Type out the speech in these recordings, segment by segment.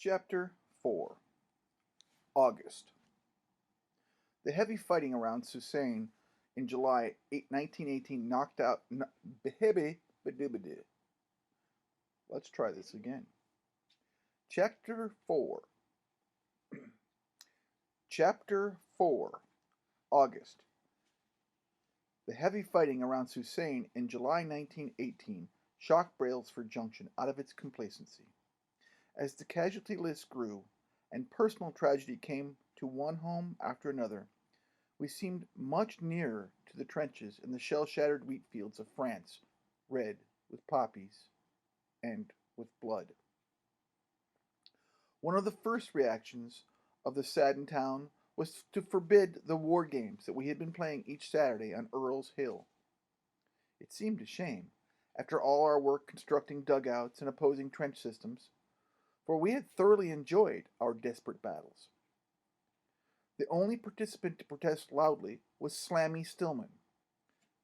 Chapter 4 August. The heavy fighting around Susain in July 1918 knocked out. Let's try this again. Chapter 4 Chapter 4 August. The heavy fighting around Susain in July 1918 shocked Brailsford Junction out of its complacency. As the casualty list grew, and personal tragedy came to one home after another, we seemed much nearer to the trenches in the shell-shattered wheat fields of France, red with poppies and with blood. One of the first reactions of the saddened town was to forbid the war games that we had been playing each Saturday on Earl's Hill. It seemed a shame, after all our work constructing dugouts and opposing trench systems, for we had thoroughly enjoyed our desperate battles. The only participant to protest loudly was Slammy Stillman,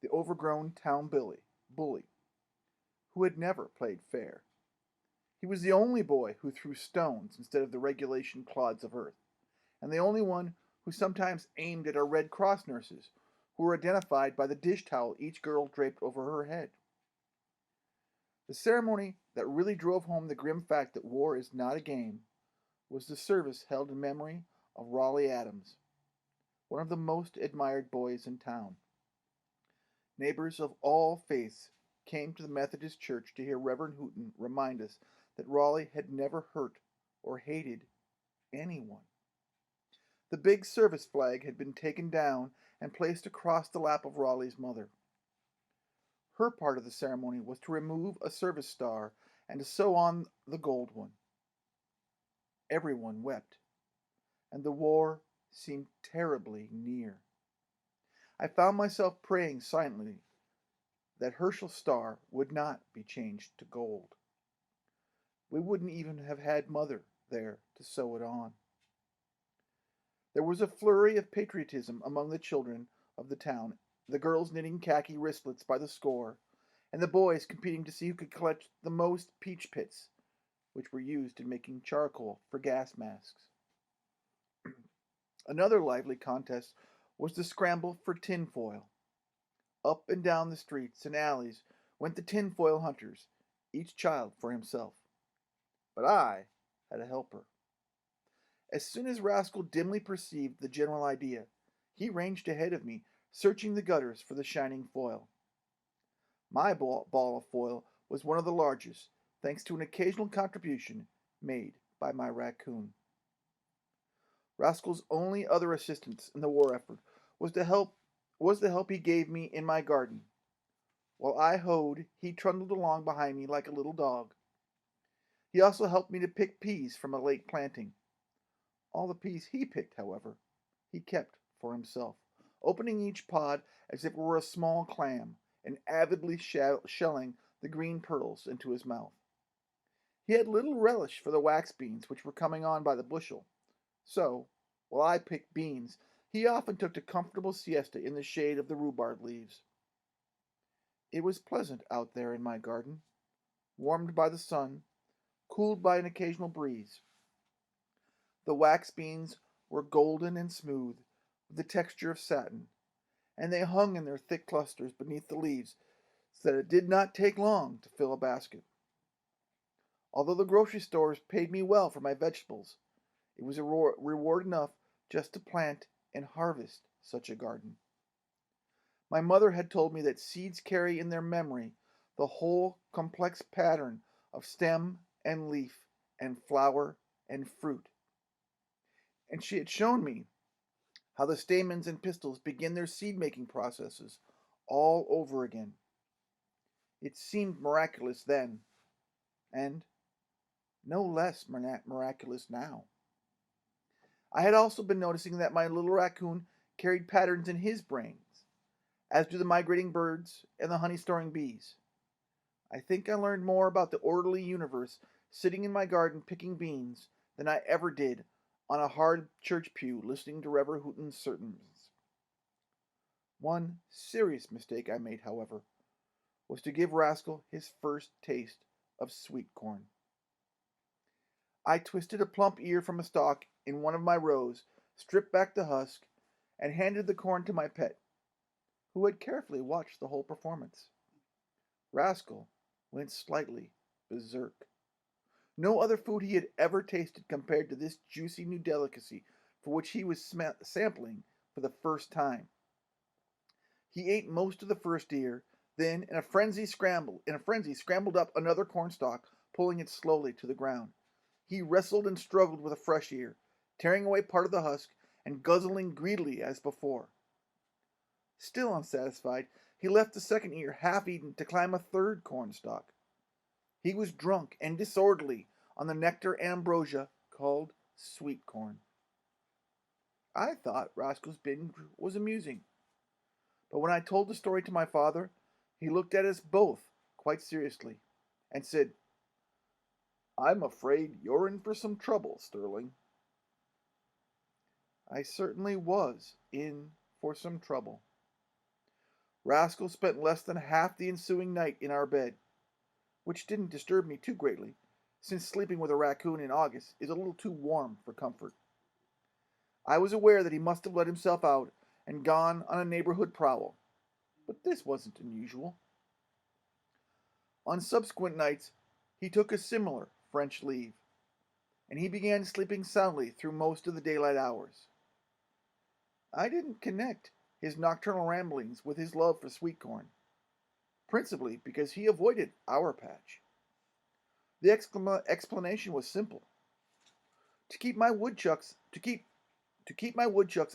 the overgrown town bully, who had never played fair. He was the only boy who threw stones instead of the regulation clods of earth, and the only one who sometimes aimed at our Red Cross nurses, who were identified by the dish towel each girl draped over her head. The ceremony that really drove home the grim fact that war is not a game was the service held in memory of Raleigh Adams, one of the most admired boys in town. Neighbors of all faiths came to the Methodist Church to hear Reverend Hooton remind us that Raleigh had never hurt or hated anyone. The big service flag had been taken down and placed across the lap of Raleigh's mother. Her part of the ceremony was to remove a service star and to sew on the gold one. Everyone wept, and the war seemed terribly near. I found myself praying silently that Herschel's star would not be changed to gold. We wouldn't even have had Mother there to sew it on. There was a flurry of patriotism among the children of the town, the girls knitting khaki wristlets by the score, and the boys competing to see who could collect the most peach pits, which were used in making charcoal for gas masks. Another lively contest was the scramble for tinfoil. Up and down the streets and alleys went the tinfoil hunters, each child for himself. But I had a helper. As soon as Rascal dimly perceived the general idea, he ranged ahead of me, searching the gutters for the shining foil. My ball of foil was one of the largest, thanks to an occasional contribution made by my raccoon. Rascal's only other assistance in the war effort was the help he gave me in my garden. While I hoed, he trundled along behind me like a little dog. He also helped me to pick peas from a late planting. All the peas he picked, however, he kept for himself, opening each pod as if it were a small clam, and avidly shelling the green pearls into his mouth. He had little relish for the wax beans which were coming on by the bushel, so, while I picked beans, he often took a comfortable siesta in the shade of the rhubarb leaves. It was pleasant out there in my garden, warmed by the sun, cooled by an occasional breeze. The wax beans were golden and smooth, with the texture of satin, and they hung in their thick clusters beneath the leaves, so that it did not take long to fill a basket. Although the grocery stores paid me well for my vegetables, it was a reward enough just to plant and harvest such a garden. My mother had told me that seeds carry in their memory the whole complex pattern of stem and leaf and flower and fruit. And she had shown me how the stamens and pistils begin their seed-making processes all over again. It seemed miraculous then, and no less miraculous now. I had also been noticing that my little raccoon carried patterns in his brains, as do the migrating birds and the honey-storing bees. I think I learned more about the orderly universe sitting in my garden picking beans than I ever did on a hard church pew listening to Reverend Hooton's sermons. One serious mistake I made, however, was to give Rascal his first taste of sweet corn. I twisted a plump ear from a stalk in one of my rows, stripped back the husk, and handed the corn to my pet, who had carefully watched the whole performance. Rascal went slightly berserk. No other food he had ever tasted compared to this juicy new delicacy for which he was sampling for the first time. He ate most of the first ear, then, in a frenzy, scrambled up another cornstalk, pulling it slowly to the ground. He wrestled and struggled with a fresh ear, tearing away part of the husk and guzzling greedily as before. Still unsatisfied, he left the second ear half eaten to climb a third cornstalk. He was drunk and disorderly on the nectar and ambrosia called sweet corn. I thought Rascal's binge was amusing, but when I told the story to my father, he looked at us both quite seriously and said, "I'm afraid you're in for some trouble, Sterling." I certainly was in for some trouble. Rascal spent less than half the ensuing night in our bed, which didn't disturb me too greatly, since sleeping with a raccoon in August is a little too warm for comfort. I was aware that he must have let himself out and gone on a neighborhood prowl, but this wasn't unusual. On subsequent nights, he took a similar French leave, and he began sleeping soundly through most of the daylight hours. I didn't connect his nocturnal ramblings with his love for sweet corn, principally because he avoided our patch. The explanation was simple. To keep my woodchucks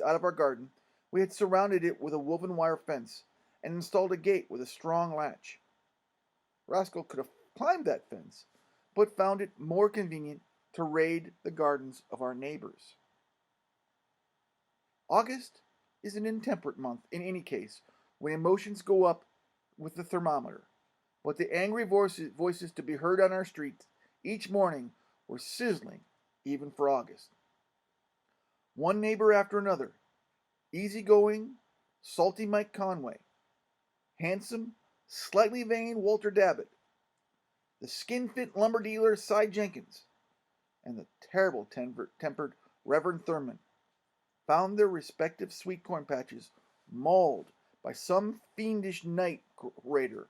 out of our garden, we had surrounded it with a woven wire fence and installed a gate with a strong latch. Rascal could have climbed that fence, but found it more convenient to raid the gardens of our neighbors. August is an intemperate month in any case, when emotions go up with the thermometer, but the angry voices to be heard on our streets each morning were sizzling even for August. One neighbor after another, easygoing, salty Mike Conway, handsome, slightly vain Walter Dabbit, the skin-fit lumber dealer Cy Jenkins, and the terrible tempered Reverend Thurman, found their respective sweet corn patches mauled by some fiendish night raider.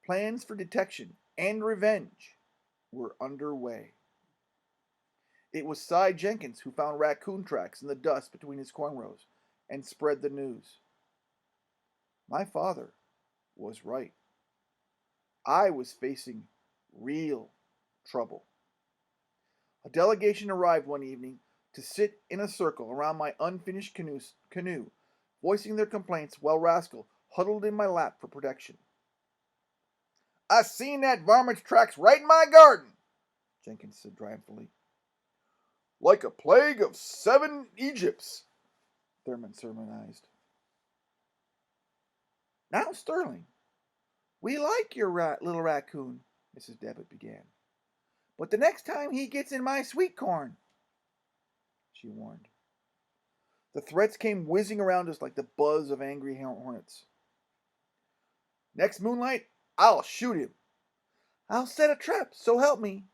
Plans for detection and revenge were underway. It was Cy Jenkins who found raccoon tracks in the dust between his corn rows and spread the news. My father was right. I was facing real trouble. A delegation arrived one evening to sit in a circle around my unfinished canoe, voicing their complaints while Rascal huddled in my lap for protection. "I seen that varmint's tracks right in my garden," Jenkins said triumphantly. "Like a plague of 7 Egypts," Thurman sermonized. "Now, Sterling, we like your little raccoon," Mrs. Devitt began. "But the next time he gets in my sweet corn," she warned. The threats came whizzing around us like the buzz of angry hornets. "Next moonlight, I'll shoot him." "I'll set a trap, so help me."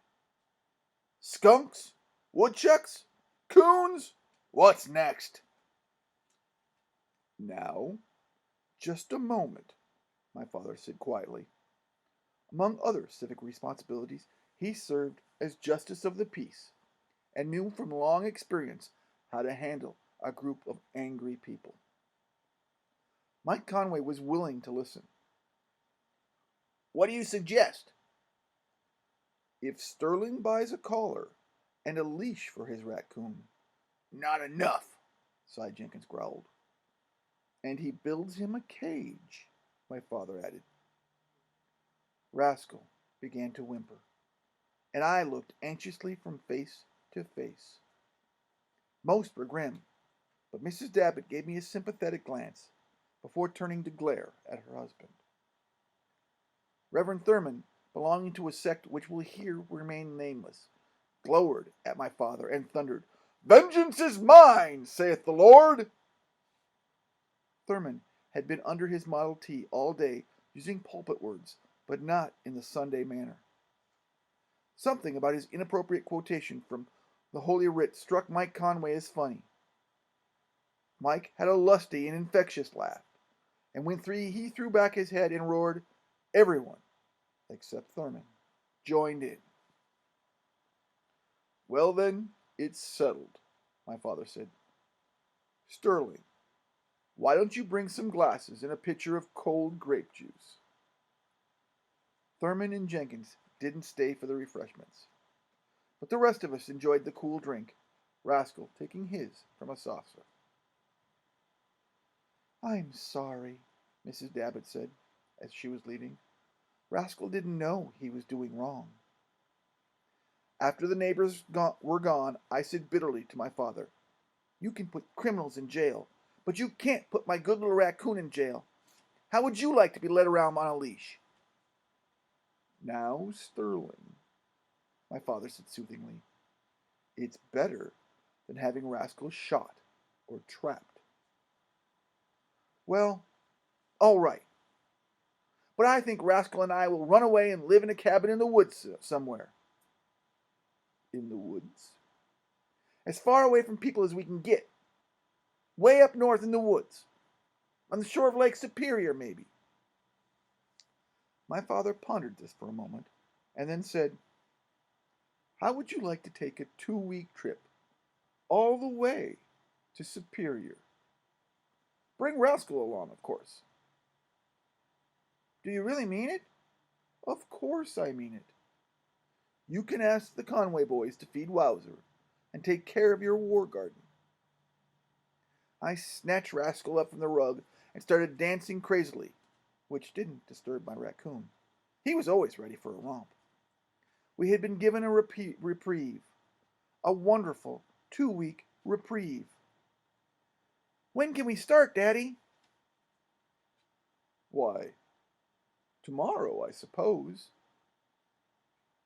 "Skunks? Woodchucks? Coons? What's next?" "Now, just a moment," my father said quietly. Among other civic responsibilities, he served as justice of the peace and knew from long experience how to handle a group of angry people. Mike Conway was willing to listen. "What do you suggest?" "If Sterling buys a collar and a leash for his raccoon." "Not enough," Cy Jenkins growled. "And he builds him a cage," my father added. Rascal began to whimper, and I looked anxiously from face to face. Most were grim, but Mrs. Dabbit gave me a sympathetic glance before turning to glare at her husband. Reverend Thurman, belonging to a sect which will here remain nameless, glowered at my father and thundered, "Vengeance is mine, saith the Lord." Thurman had been under his Model T all day using pulpit words, but not in the Sunday manner. Something about his inappropriate quotation from the Holy Writ struck Mike Conway as funny. Mike had a lusty and infectious laugh, and when he threw back his head and roared, everyone, except Thurman, joined in. "Well, then, it's settled," my father said. "Sterling, why don't you bring some glasses and a pitcher of cold grape juice?" Thurman and Jenkins didn't stay for the refreshments, but the rest of us enjoyed the cool drink, Rascal taking his from a saucer. "I'm sorry," Mrs. Dabbit said, as she was leaving. "Rascal didn't know he was doing wrong." After the neighbors were gone, I said bitterly to my father, "You can put criminals in jail, but you can't put my good little raccoon in jail. How would you like to be led around on a leash?" "Now, Sterling," my father said soothingly, "it's better than having Rascal shot or trapped." "Well, all right. But I think Rascal and I will run away and live in a cabin in the woods somewhere." "In the woods?" "As far away from people as we can get. Way up north in the woods. On the shore of Lake Superior, maybe." My father pondered this for a moment, and then said, "How would you like to take a 2-week trip all the way to Superior? Bring Rascal along, of course." "Do you really mean it?" "Of course I mean it. You can ask the Conway boys to feed Wowzer and take care of your war garden." I snatched Rascal up from the rug and started dancing crazily, which didn't disturb my raccoon. He was always ready for a romp. We had been given a reprieve, a wonderful 2-week reprieve. "When can we start, Daddy?" "Why, tomorrow, I suppose.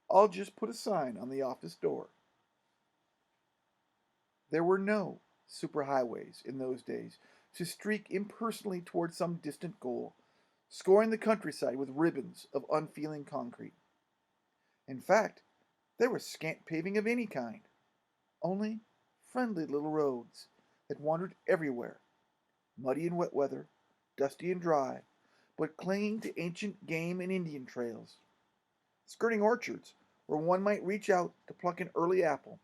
I'll just put a sign on the office door." There were no superhighways in those days to streak impersonally toward some distant goal, scoring the countryside with ribbons of unfeeling concrete. In fact, there was scant paving of any kind, only friendly little roads that wandered everywhere, muddy in wet weather, dusty and dry, but clinging to ancient game and Indian trails, skirting orchards where one might reach out to pluck an early apple,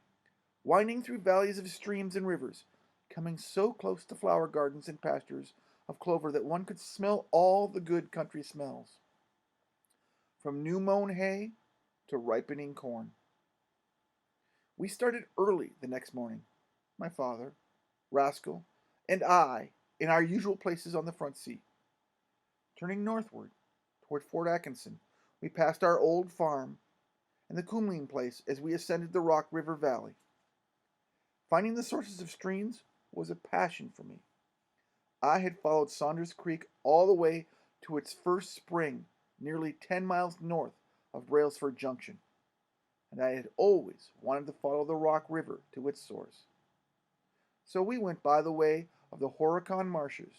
winding through valleys of streams and rivers, coming so close to flower gardens and pastures of clover that one could smell all the good country smells, from new-mown hay to ripening corn. We started early the next morning, my father, Rascal, and I in our usual places on the front seat. Turning northward toward Fort Atkinson, we passed our old farm and the Coomling place as we ascended the Rock River Valley. Finding the sources of streams was a passion for me. I had followed Saunders Creek all the way to its first spring nearly 10 miles north of Brailsford Junction, and I had always wanted to follow the Rock River to its source. So we went by the way of the Horicon Marshes,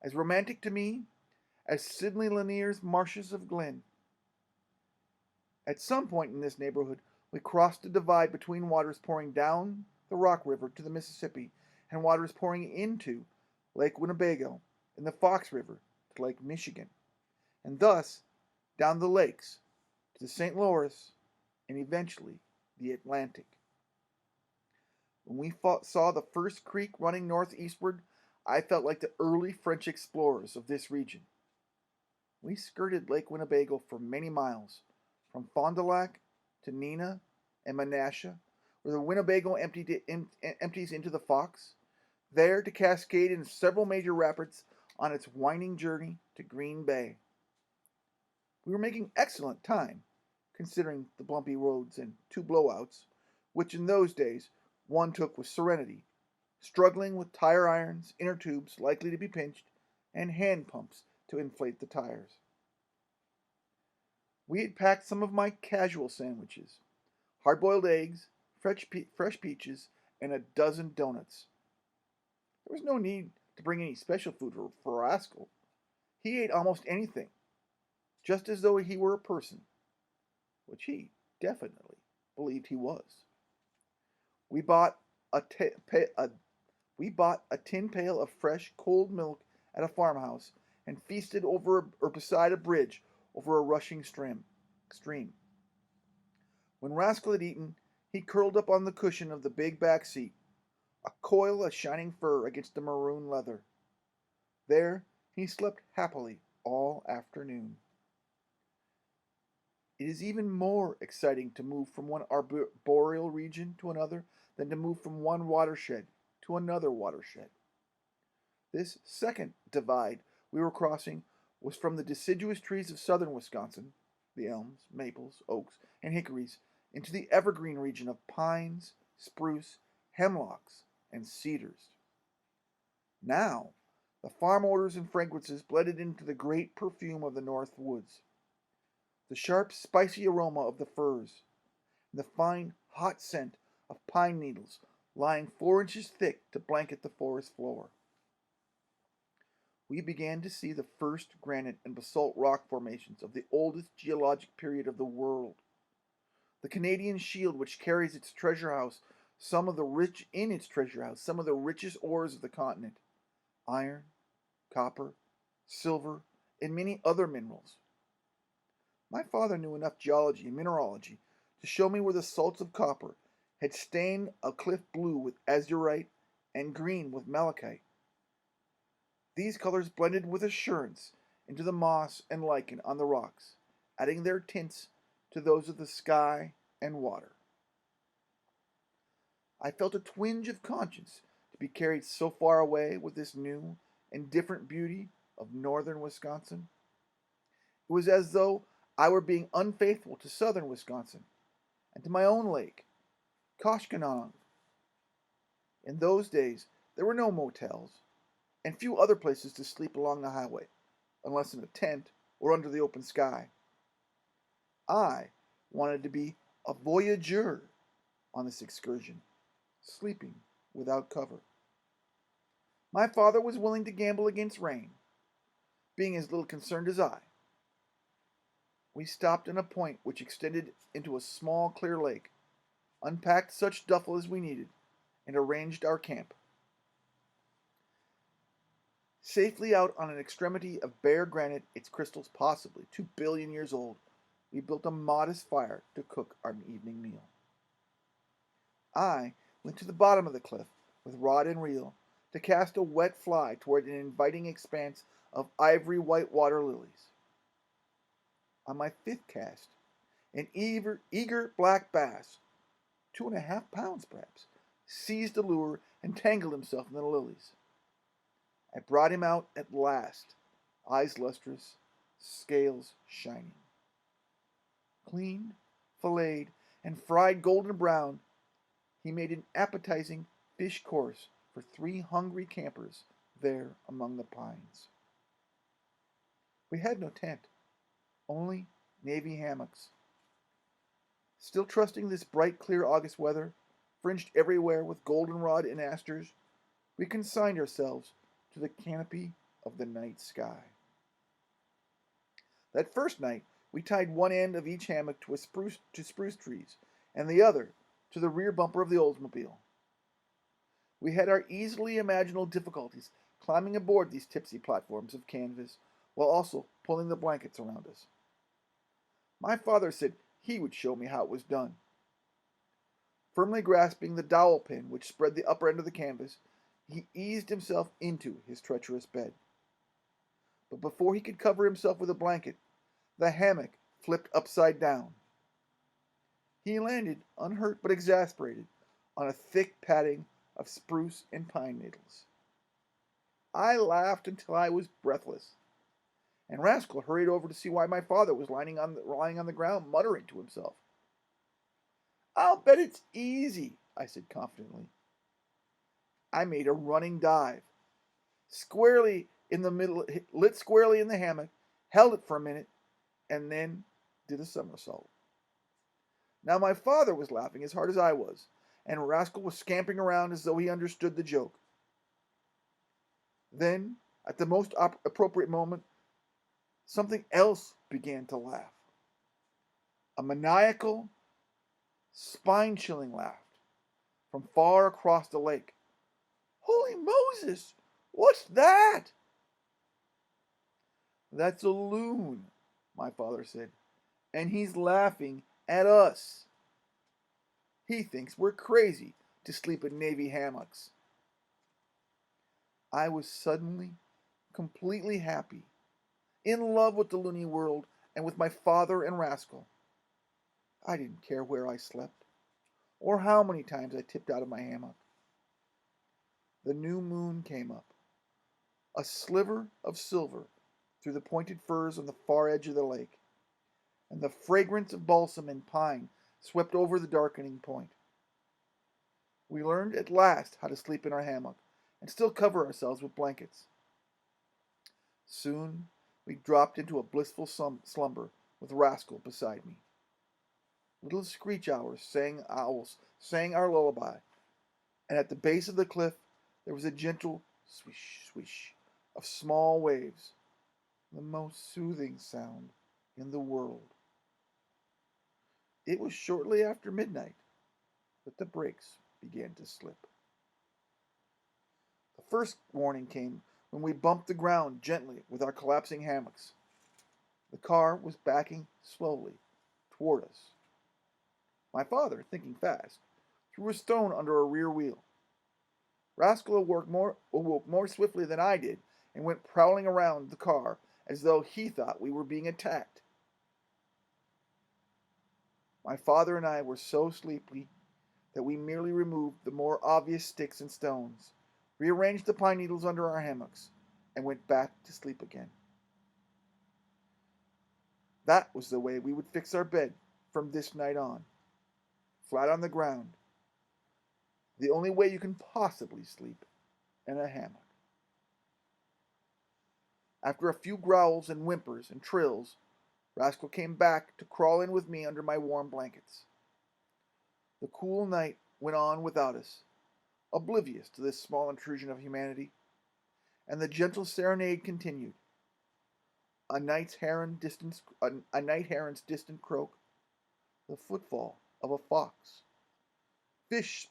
as romantic to me as Sidney Lanier's Marshes of Glen. At some point in this neighborhood, we crossed a divide between waters pouring down the Rock River to the Mississippi and waters pouring into Lake Winnebago and the Fox River to Lake Michigan, and thus down the lakes to the St. Lawrence and eventually the Atlantic. When we saw the first creek running northeastward, I felt like the early French explorers of this region. We skirted Lake Winnebago for many miles, from Fond du Lac to Neenah and Menasha, where the Winnebago empties into the Fox, there to cascade in several major rapids on its winding journey to Green Bay. We were making excellent time, considering the bumpy roads and 2 blowouts, which in those days one took with serenity, struggling with tire irons, inner tubes likely to be pinched, and hand pumps to inflate the tires. We had packed some of my casual sandwiches, hard-boiled eggs, fresh peaches, and a dozen donuts. There was no need to bring any special food for Rascal. He ate almost anything, just as though he were a person, which he definitely believed he was. We bought we bought a tin pail of fresh, cold milk at a farmhouse and feasted over or beside a bridge over a rushing stream. When Rascal had eaten, he curled up on the cushion of the big back seat, a coil of shining fur against the maroon leather. There he slept happily all afternoon. It is even more exciting to move from one arboreal region to another than to move from one watershed to another watershed. This second divide we were crossing was from the deciduous trees of southern Wisconsin, the elms, maples, oaks, and hickories, into the evergreen region of pines, spruce, hemlocks, and cedars. Now, the farm odors and fragrances blended into the great perfume of the north woods. The sharp, spicy aroma of the firs, and the fine, hot scent of pine needles lying 4 inches thick to blanket the forest floor. We began to see the first granite and basalt rock formations of the oldest geologic period of the world. The Canadian Shield, which carries its treasure house, some of the richest ores of the continent: iron, copper, silver, and many other minerals. My father knew enough geology and mineralogy to show me where the salts of copper had stained a cliff blue with azurite and green with malachite. These colors blended with assurance into the moss and lichen on the rocks, adding their tints to those of the sky and water. I felt a twinge of conscience to be carried so far away with this new and different beauty of northern Wisconsin. It was as though I were being unfaithful to southern Wisconsin and to my own lake, Koshkonong. In those days, there were no motels and few other places to sleep along the highway, unless in a tent or under the open sky. I wanted to be a voyageur on this excursion, sleeping without cover. My father was willing to gamble against rain, being as little concerned as I. We stopped in a point which extended into a small, clear lake, unpacked such duffel as we needed, and arranged our camp. Safely out on an extremity of bare granite, its crystals possibly 2 billion years old, we built a modest fire to cook our evening meal. I went to the bottom of the cliff with rod and reel to cast a wet fly toward an inviting expanse of ivory white water lilies. On my fifth cast, an eager black bass, 2.5 pounds perhaps, seized the lure and tangled himself in the lilies. I brought him out at last, eyes lustrous, scales shining. Cleaned, filleted, and fried golden brown, he made an appetizing fish course for 3 hungry campers there among the pines. We had no tent, only navy hammocks. Still trusting this bright, clear August weather, fringed everywhere with goldenrod and asters, we consigned ourselves to the canopy of the night sky. That first night, we tied one end of each hammock to spruce trees, and the other to the rear bumper of the Oldsmobile. We had our easily imaginable difficulties climbing aboard these tipsy platforms of canvas, while also pulling the blankets around us. My father said he would show me how it was done. Firmly grasping the dowel pin which spread the upper end of the canvas, he eased himself into his treacherous bed. But before he could cover himself with a blanket, the hammock flipped upside down. He landed, unhurt but exasperated, on a thick padding of spruce and pine needles. I laughed until I was breathless, and Rascal hurried over to see why my father was lying on the ground, muttering to himself. "I'll bet it's easy," I said confidently. I made a running dive, squarely in the middle, lit squarely in the hammock, held it for a minute, and then did a somersault. Now my father was laughing as hard as I was, and Rascal was scampering around as though he understood the joke. Then, at the most appropriate moment, something else began to laugh. A maniacal, Spine-chilling laughed from far across the lake. Holy Moses! What's that? That's a loon, my father said, and he's laughing at us. He thinks we're crazy to sleep in Navy hammocks. I was suddenly completely happy, in love with the loony world and with my father and Rascal. I didn't care where I slept, or how many times I tipped out of my hammock. The new moon came up, a sliver of silver through the pointed firs on the far edge of the lake, and the fragrance of balsam and pine swept over the darkening point. We learned at last how to sleep in our hammock and still cover ourselves with blankets. Soon we dropped into a blissful slumber with Rascal beside me. Little screech owls sang our lullaby, and at the base of the cliff there was a gentle swish, swish of small waves, the most soothing sound in the world. It was shortly after midnight that the brakes began to slip. The first warning came when we bumped the ground gently with our collapsing hammocks. The car was backing slowly toward us. My father, thinking fast, threw a stone under a rear wheel. Rascal awoke more swiftly than I did and went prowling around the car as though he thought we were being attacked. My father and I were so sleepy that we merely removed the more obvious sticks and stones, rearranged the pine needles under our hammocks, and went back to sleep again. That was the way we would fix our bed from this night on, flat on the ground, the only way you can possibly sleep in a hammock. After a few growls and whimpers and trills, Rascal came back to crawl in with me under my warm blankets. The cool night went on without us, oblivious to this small intrusion of humanity, and the gentle serenade continued. A night heron's distant croak, the footfall of a fox, fish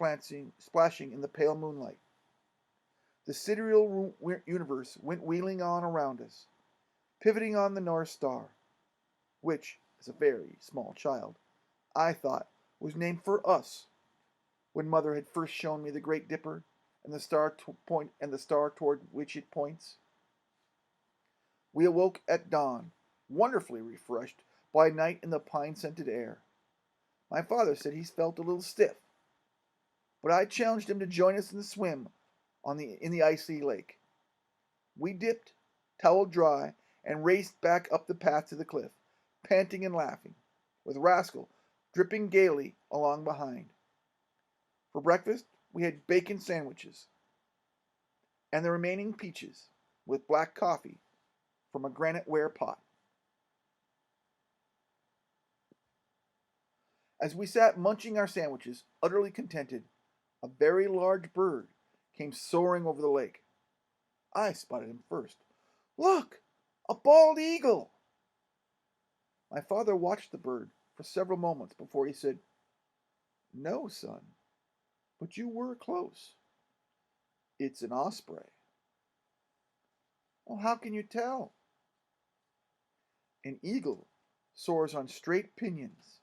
splashing in the pale moonlight. The sidereal universe went wheeling on around us, pivoting on the North Star, which, as a very small child, I thought was named for us when Mother had first shown me the Great Dipper and the star toward which it points. We awoke at dawn, wonderfully refreshed by a night in the pine-scented air. My father said he felt a little stiff, but I challenged him to join us in the swim in the icy lake. We dipped, toweled dry, and raced back up the path to the cliff, panting and laughing, with Rascal dripping gaily along behind. For breakfast, we had bacon sandwiches and the remaining peaches with black coffee from a granite-ware pot. As we sat munching our sandwiches, utterly contented, a very large bird came soaring over the lake. I spotted him first. Look! A bald eagle! My father watched the bird for several moments before he said, No, son, but you were close. It's an osprey. Well, how can you tell? An eagle soars on straight pinions.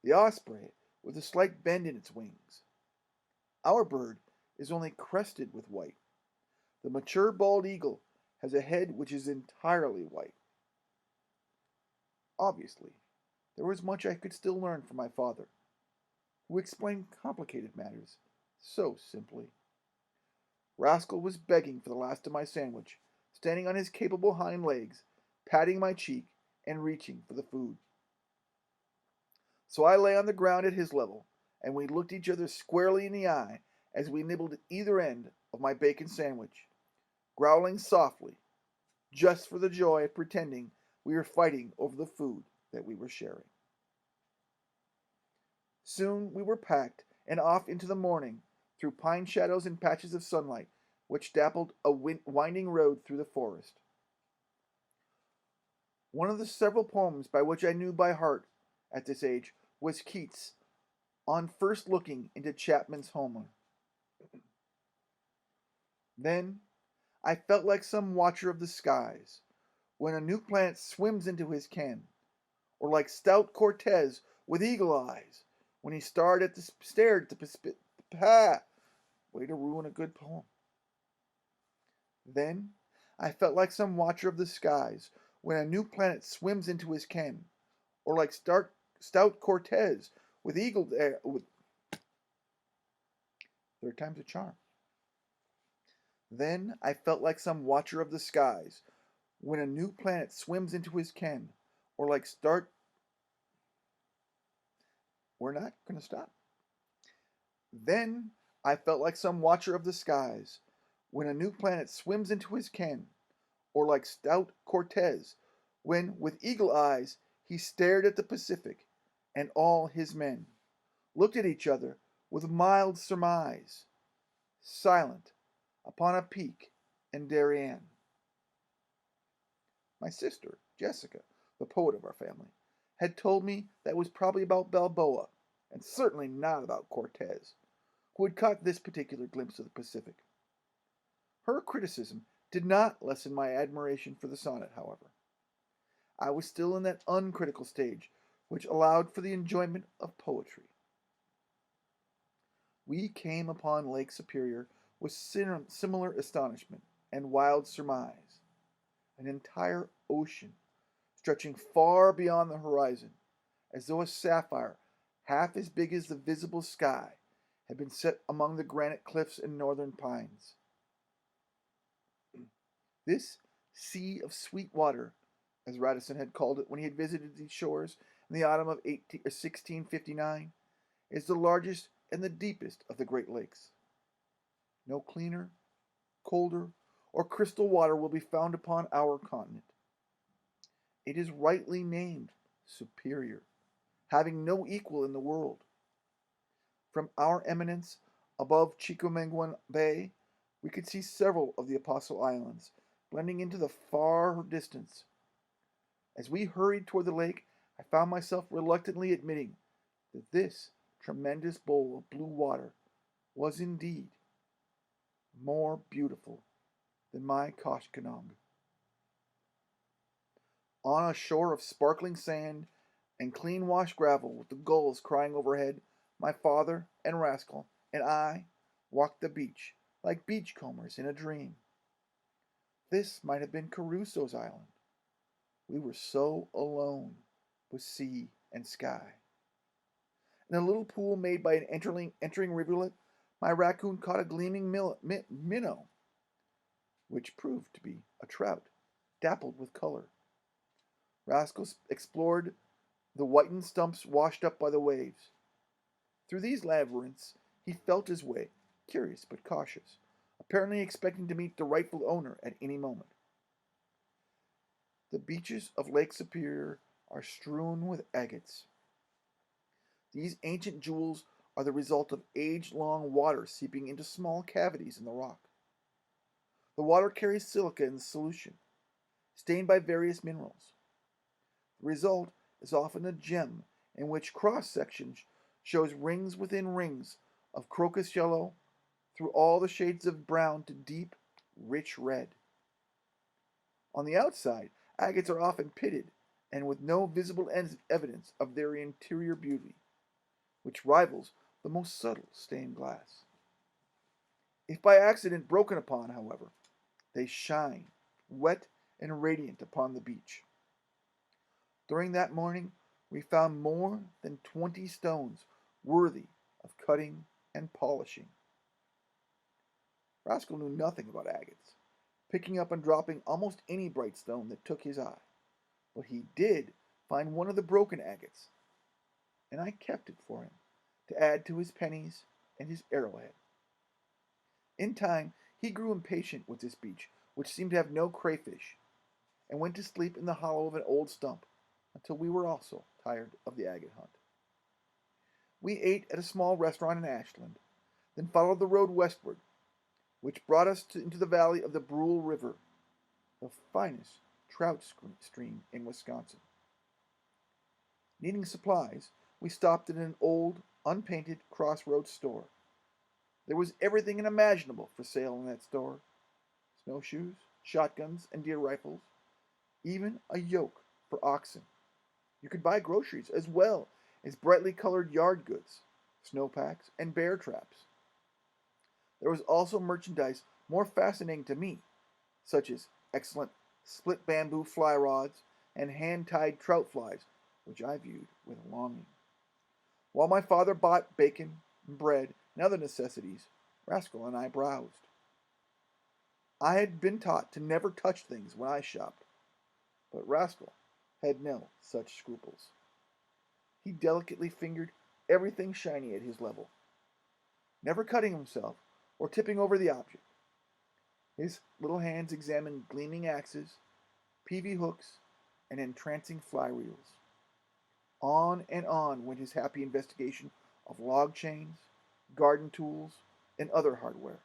The osprey with a slight bend in its wings. Our bird is only crested with white. The mature bald eagle has a head which is entirely white. Obviously, there was much I could still learn from my father, who explained complicated matters so simply. Rascal was begging for the last of my sandwich, standing on his capable hind legs, patting my cheek and reaching for the food. So I lay on the ground at his level, and we looked each other squarely in the eye as we nibbled either end of my bacon sandwich, growling softly, just for the joy of pretending we were fighting over the food that we were sharing. Soon we were packed and off into the morning, through pine shadows and patches of sunlight, which dappled a winding road through the forest. One of the several poems by which I knew by heart at this age was Keats' on first looking into Chapman's Homer. Then I felt like some watcher of the skies when a new planet swims into his ken, or like stout Cortez with eagle eyes when he stared at the way to ruin a good poem. Then I felt like some watcher of the skies when a new planet swims into his ken, or like stout Cortez with eagle with third time's a charm. Then I felt like some watcher of the skies when a new planet swims into his ken, or like we're not going to stop. Then I felt like some watcher of the skies when a new planet swims into his ken, or like stout Cortez when, with eagle eyes, he stared at the Pacific, and all his men looked at each other with mild surmise, silent upon a peak in Darien. My sister, Jessica, the poet of our family, had told me that was probably about Balboa, and certainly not about Cortez, who had caught this particular glimpse of the Pacific. Her criticism did not lessen my admiration for the sonnet, however. I was still in that uncritical stage which allowed for the enjoyment of poetry. We came upon Lake Superior with similar astonishment and wild surmise. An entire ocean stretching far beyond the horizon, as though a sapphire half as big as the visible sky had been set among the granite cliffs and northern pines. This sea of sweet water, as Radisson had called it when he had visited these shores in the autumn of 1659, is the largest and the deepest of the Great Lakes. No cleaner, colder, or crystal water will be found upon our continent. It is rightly named Superior, having no equal in the world. From our eminence above Chicomenguan Bay, we could see several of the Apostle Islands blending into the far distance. As we hurried toward the lake, I found myself reluctantly admitting that this tremendous bowl of blue water was indeed more beautiful than my Koshkonong. On a shore of sparkling sand and clean washed gravel, with the gulls crying overhead, my father and Rascal and I walked the beach like beachcombers in a dream. This might have been Crusoe's island. We were so alone with sea and sky. In a little pool made by an entering rivulet, my raccoon caught a gleaming minnow, which proved to be a trout, dappled with color. Rascal explored the whitened stumps washed up by the waves. Through these labyrinths he felt his way, curious but cautious, apparently expecting to meet the rightful owner at any moment. The beaches of Lake Superior are strewn with agates. These ancient jewels are the result of age-long water seeping into small cavities in the rock. The water carries silica in solution, stained by various minerals. The result is often a gem in which cross-section shows rings within rings of crocus yellow through all the shades of brown to deep, rich red. On the outside, agates are often pitted and with no visible evidence of their interior beauty, which rivals the most subtle stained glass. If by accident broken upon, however, they shine, wet and radiant, upon the beach. During that morning, we found more than 20 stones worthy of cutting and polishing. Rascal knew nothing about agates, picking up and dropping almost any bright stone that took his eye, but he did find one of the broken agates, and I kept it for him to add to his pennies and his arrowhead. In time, he grew impatient with this beach, which seemed to have no crayfish, and went to sleep in the hollow of an old stump until we were also tired of the agate hunt. We ate at a small restaurant in Ashland, then followed the road westward, which brought us into the valley of the Brule River, the finest trout stream in Wisconsin. Needing supplies, we stopped at an old, unpainted crossroads store. There was everything imaginable for sale in that store: snowshoes, shotguns, and deer rifles, even a yoke for oxen. You could buy groceries as well as brightly colored yard goods, snowpacks, and bear traps. There was also merchandise more fascinating to me, such as excellent split bamboo fly rods and hand tied trout flies, which I viewed with longing. While my father bought bacon, and bread, and other necessities, Rascal and I browsed. I had been taught to never touch things when I shopped, but Rascal had no such scruples. He delicately fingered everything shiny at his level, never cutting himself or tipping over the object. His little hands examined gleaming axes, peavy hooks, and entrancing fly reels. On and on went his happy investigation of log chains, garden tools, and other hardware.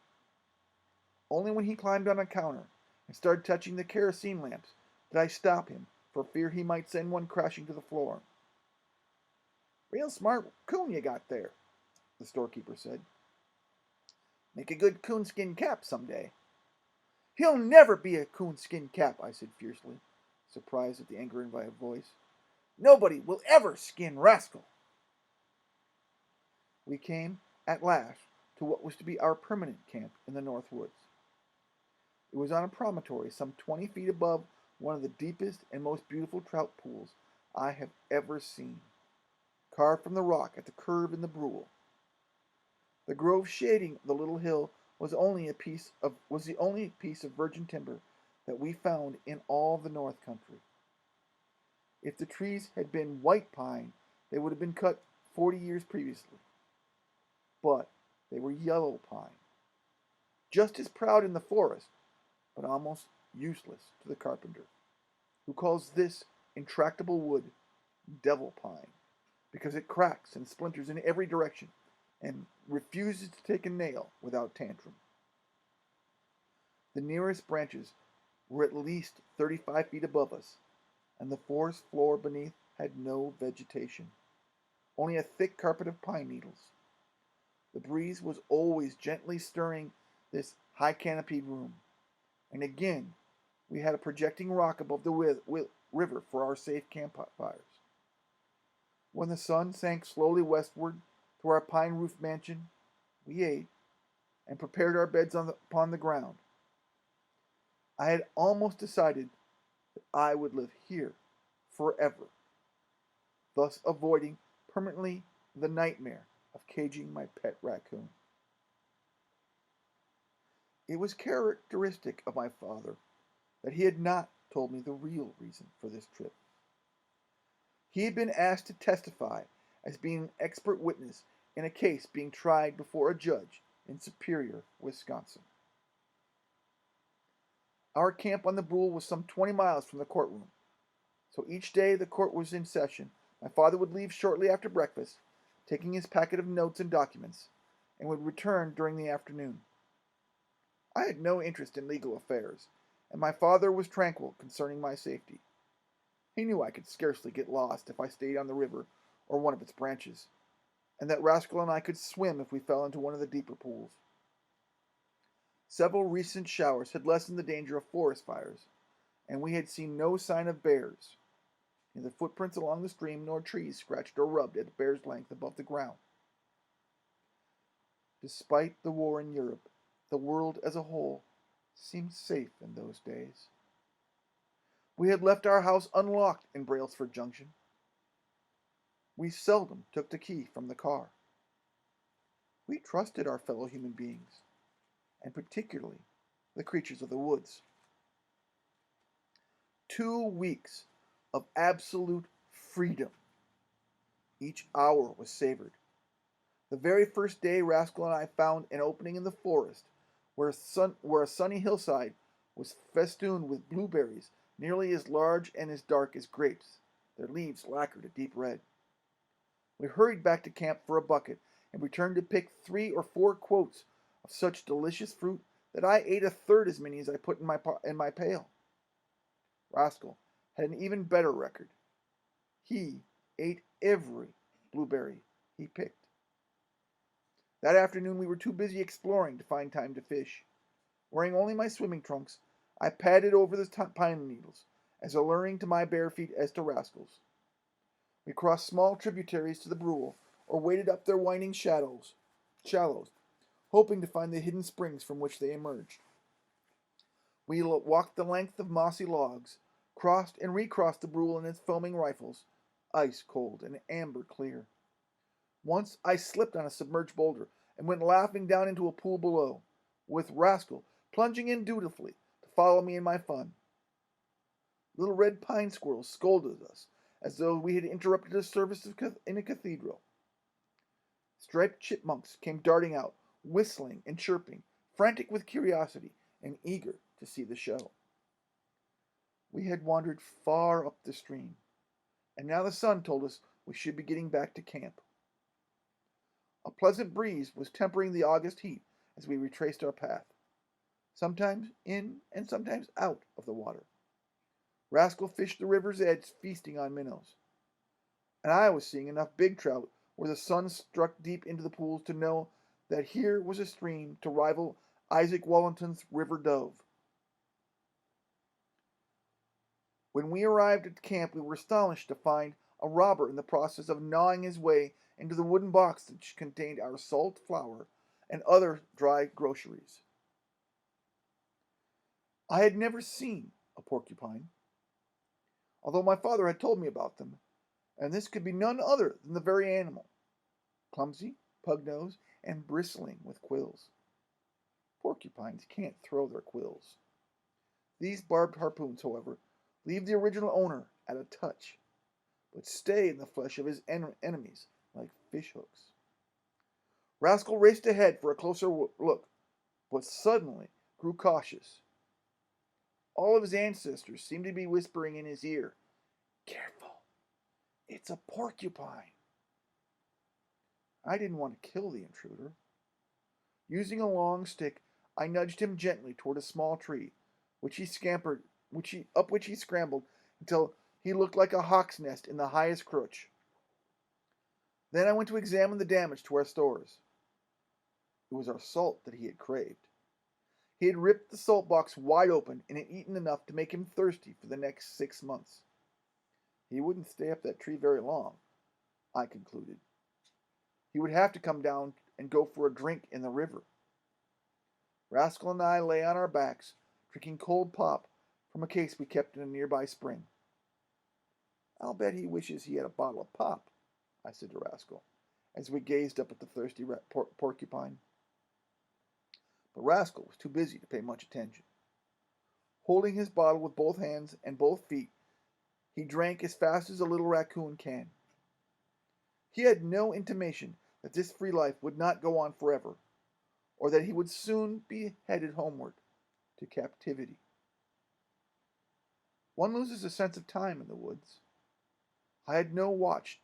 Only when he climbed on a counter and started touching the kerosene lamps did I stop him for fear he might send one crashing to the floor. "Real smart coon you got there," the storekeeper said. "Make a good coonskin cap some day." "He'll never be a coonskin cap," I said fiercely, surprised at the anger in my voice. "Nobody will ever skin Rascal." We came, at last, to what was to be our permanent camp in the North Woods. It was on a promontory some 20 feet above one of the deepest and most beautiful trout pools I have ever seen, carved from the rock at the curve in the Brule. The grove shading the little hill was the only piece of virgin timber that we found in all the North Country. If the trees had been white pine, they would have been cut 40 years previously. But they were yellow pine, just as proud in the forest, but almost useless to the carpenter, who calls this intractable wood devil pine, because it cracks and splinters in every direction and refuses to take a nail without tantrum. The nearest branches were at least 35 feet above us, and the forest floor beneath had no vegetation, only a thick carpet of pine needles. The breeze was always gently stirring this high canopied room, and again we had a projecting rock above the river for our safe campfires. When the sun sank slowly westward to our pine roofed mansion, we ate and prepared our beds upon the ground. I had almost decided that I would live here forever, thus avoiding permanently the nightmare of caging my pet raccoon. It was characteristic of my father that he had not told me the real reason for this trip. He had been asked to testify as being an expert witness in a case being tried before a judge in Superior, Wisconsin. Our camp on the Brule was some 20 miles from the courtroom, so each day the court was in session, my father would leave shortly after breakfast, taking his packet of notes and documents, and would return during the afternoon. I had no interest in legal affairs, and my father was tranquil concerning my safety. He knew I could scarcely get lost if I stayed on the river or one of its branches, and that Rascal and I could swim if we fell into one of the deeper pools. Several recent showers had lessened the danger of forest fires, and we had seen no sign of bears, neither footprints along the stream nor trees scratched or rubbed at a bear's length above the ground. Despite the war in Europe, the world as a whole seemed safe in those days. We had left our house unlocked in Brailsford Junction. We seldom took the key from the car. We trusted our fellow human beings, and particularly the creatures of the woods. 2 weeks of absolute freedom. Each hour was savored. The very first day Rascal and I found an opening in the forest where a sunny hillside was festooned with blueberries nearly as large and as dark as grapes, their leaves lacquered a deep red. We hurried back to camp for a bucket and returned to pick 3 or 4 quotes of such delicious fruit that I ate a third as many as I put in my pail. Rascal had an even better record. He ate every blueberry he picked. That afternoon we were too busy exploring to find time to fish. Wearing only my swimming trunks, I padded over the pine needles, as alluring to my bare feet as to Rascal's. We crossed small tributaries to the Brule, or waded up their winding shallows, hoping to find the hidden springs from which they emerged. We walked the length of mossy logs, crossed and recrossed the Brule and its foaming riffles, ice cold and amber clear. Once I slipped on a submerged boulder and went laughing down into a pool below, with Rascal plunging in dutifully to follow me in my fun. Little red pine squirrels scolded us as though we had interrupted a service in a cathedral. Striped chipmunks came darting out, whistling and chirping, frantic with curiosity and eager to see the show. We had wandered far up the stream, and now the sun told us we should be getting back to camp. A pleasant breeze was tempering the August heat as we retraced our path, sometimes in and sometimes out of the water. Rascal fished the river's edge, feasting on minnows, and I was seeing enough big trout where the sun struck deep into the pools to know that here was a stream to rival Isaac Wallington's River Dove. When we arrived at camp, we were astonished to find a robber in the process of gnawing his way into the wooden box which contained our salt, flour, and other dry groceries. I had never seen a porcupine, although my father had told me about them, and this could be none other than the very animal, clumsy, pug-nosed, and bristling with quills. Porcupines can't throw their quills. These barbed harpoons, however, leave the original owner at a touch, but stay in the flesh of his enemies like fishhooks. Rascal raced ahead for a closer look, but suddenly grew cautious. All of his ancestors seemed to be whispering in his ear, "Careful, it's a porcupine." I didn't want to kill the intruder. Using a long stick, I nudged him gently toward a small tree, up which he scrambled until he looked like a hawk's nest in the highest crotch. Then I went to examine the damage to our stores. It was our salt that he had craved. He had ripped the salt box wide open and had eaten enough to make him thirsty for the next 6 months. He wouldn't stay up that tree very long, I concluded. He would have to come down and go for a drink in the river. Rascal and I lay on our backs, drinking cold pop from a case we kept in a nearby spring. "I'll bet he wishes he had a bottle of pop," I said to Rascal, as we gazed up at the thirsty porcupine. But Rascal was too busy to pay much attention. Holding his bottle with both hands and both feet, he drank as fast as a little raccoon can. He had no intimation that this free life would not go on forever, or that he would soon be headed homeward to captivity. One loses a sense of time in the woods. I had no watch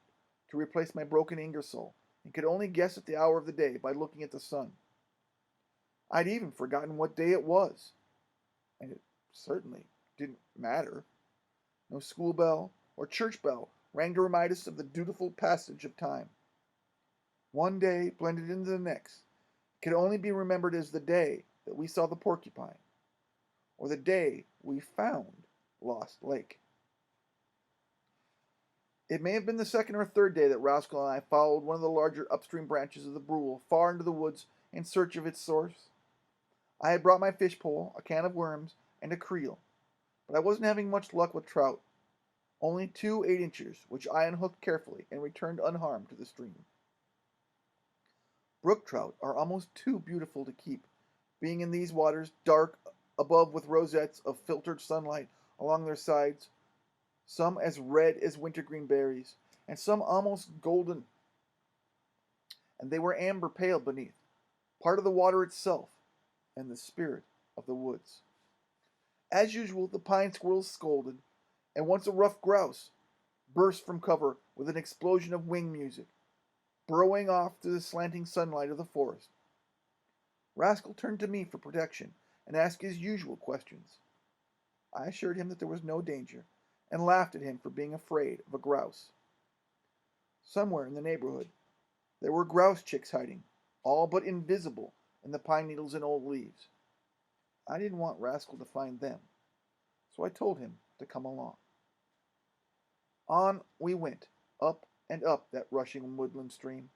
to replace my broken Ingersoll, and could only guess at the hour of the day by looking at the sun. I'd even forgotten what day it was, and it certainly didn't matter. No school bell or church bell rang to remind us of the dutiful passage of time. One day blended into the next could only be remembered as the day that we saw the porcupine, or the day we found Lost Lake. It may have been the second or third day that Rascal and I followed one of the larger upstream branches of the Brule far into the woods in search of its source. I had brought my fish pole, a can of worms, and a creel, but I wasn't having much luck with trout. Only 2 8-inchers, which I unhooked carefully and returned unharmed to the stream. Brook trout are almost too beautiful to keep, being in these waters dark above with rosettes of filtered sunlight along their sides, some as red as wintergreen berries, and some almost golden, and they were amber pale beneath, part of the water itself, and the spirit of the woods. As usual, the pine squirrels scolded, and once a rough grouse burst from cover with an explosion of wing music, burrowing off through the slanting sunlight of the forest. Rascal turned to me for protection and asked his usual questions. I assured him that there was no danger, and laughed at him for being afraid of a grouse. Somewhere in the neighborhood there were grouse chicks hiding, all but invisible in the pine needles and old leaves. I didn't want Rascal to find them, so I told him to come along. On we went, up and up that rushing woodland stream.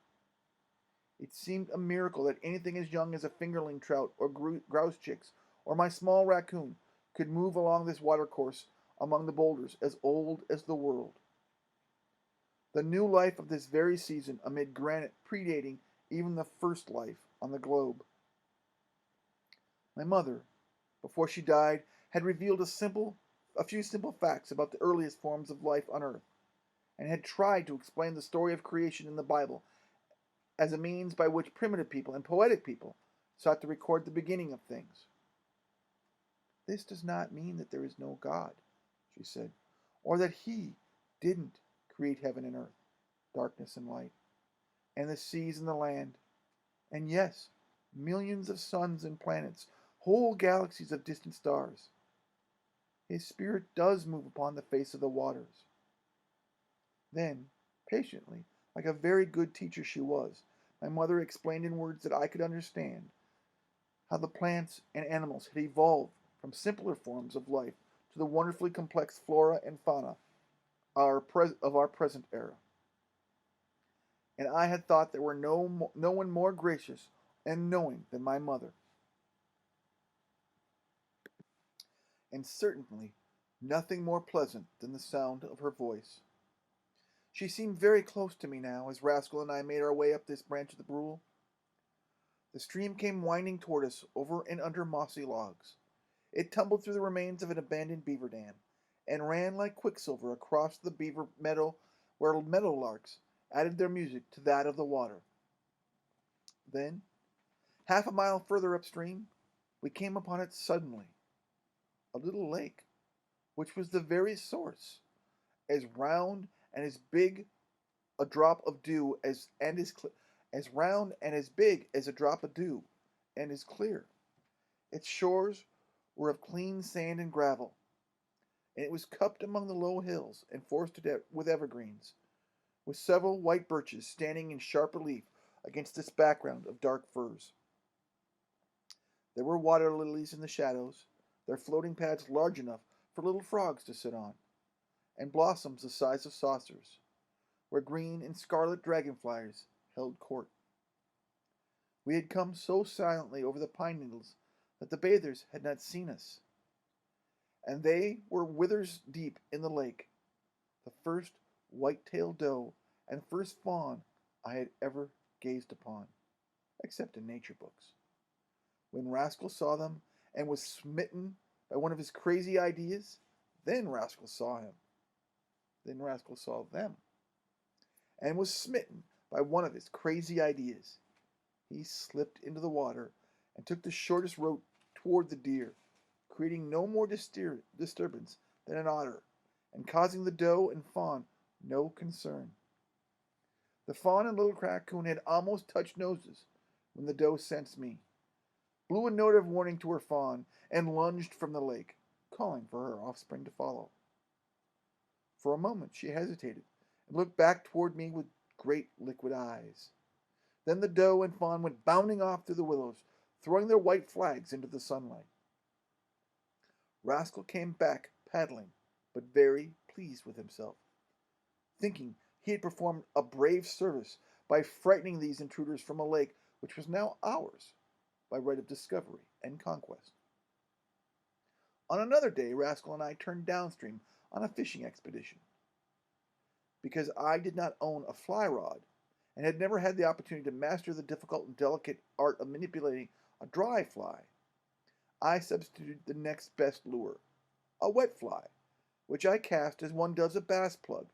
It seemed a miracle that anything as young as a fingerling trout or grouse chicks or my small raccoon could move along this watercourse among the boulders as old as the world. The new life of this very season amid granite predating even the first life on the globe. My mother, before she died, had revealed a few simple facts about the earliest forms of life on earth, and had tried to explain the story of creation in the Bible as a means by which primitive people and poetic people sought to record the beginning of things. This does not mean that there is no God, she said, or that He didn't create heaven and earth, darkness and light, and the seas and the land, and yes, millions of suns and planets, whole galaxies of distant stars. His Spirit does move upon the face of the waters. Then, patiently, like a very good teacher she was, my mother explained in words that I could understand how the plants and animals had evolved from simpler forms of life to the wonderfully complex flora and fauna of our present era. And I had thought there were no one more gracious and knowing than my mother, and certainly nothing more pleasant than the sound of her voice. She seemed very close to me now as Rascal and I made our way up this branch of the Brule. The stream came winding toward us over and under mossy logs. It tumbled through the remains of an abandoned beaver dam, and ran like quicksilver across the beaver meadow where meadowlarks added their music to that of the water. Then, half a mile further upstream, we came upon it suddenly, a little lake, which was the very source, as round and as big a drop of dew as round and as big as a drop of dew, and as clear. Its shores were of clean sand and gravel, and it was cupped among the low hills and forested with evergreens, with several white birches standing in sharp relief against this background of dark firs. There were water lilies in the shadows, their floating pads large enough for little frogs to sit on, and blossoms the size of saucers, where green and scarlet dragonflies held court. We had come so silently over the pine needles that the bathers had not seen us, and they were withers deep in the lake, the first white-tailed doe and first fawn I had ever gazed upon, except in nature books. When Rascal saw them and was smitten by one of his crazy ideas, then Rascal saw him. Then Rascal saw them, and was smitten by one of his crazy ideas. He slipped into the water and took the shortest route toward the deer, creating no more disturbance than an otter, and causing the doe and fawn no concern. The fawn and little raccoon had almost touched noses when the doe sensed me, blew a note of warning to her fawn, and lunged from the lake, calling for her offspring to follow. For a moment she hesitated and looked back toward me with great liquid eyes. Then the doe and fawn went bounding off through the willows, throwing their white flags into the sunlight. Rascal came back paddling, but very pleased with himself, thinking he had performed a brave service by frightening these intruders from a lake which was now ours by right of discovery and conquest. On another day Rascal and I turned downstream on a fishing expedition. Because I did not own a fly rod, and had never had the opportunity to master the difficult and delicate art of manipulating a dry fly, I substituted the next best lure, a wet fly, which I cast as one does a bass plug,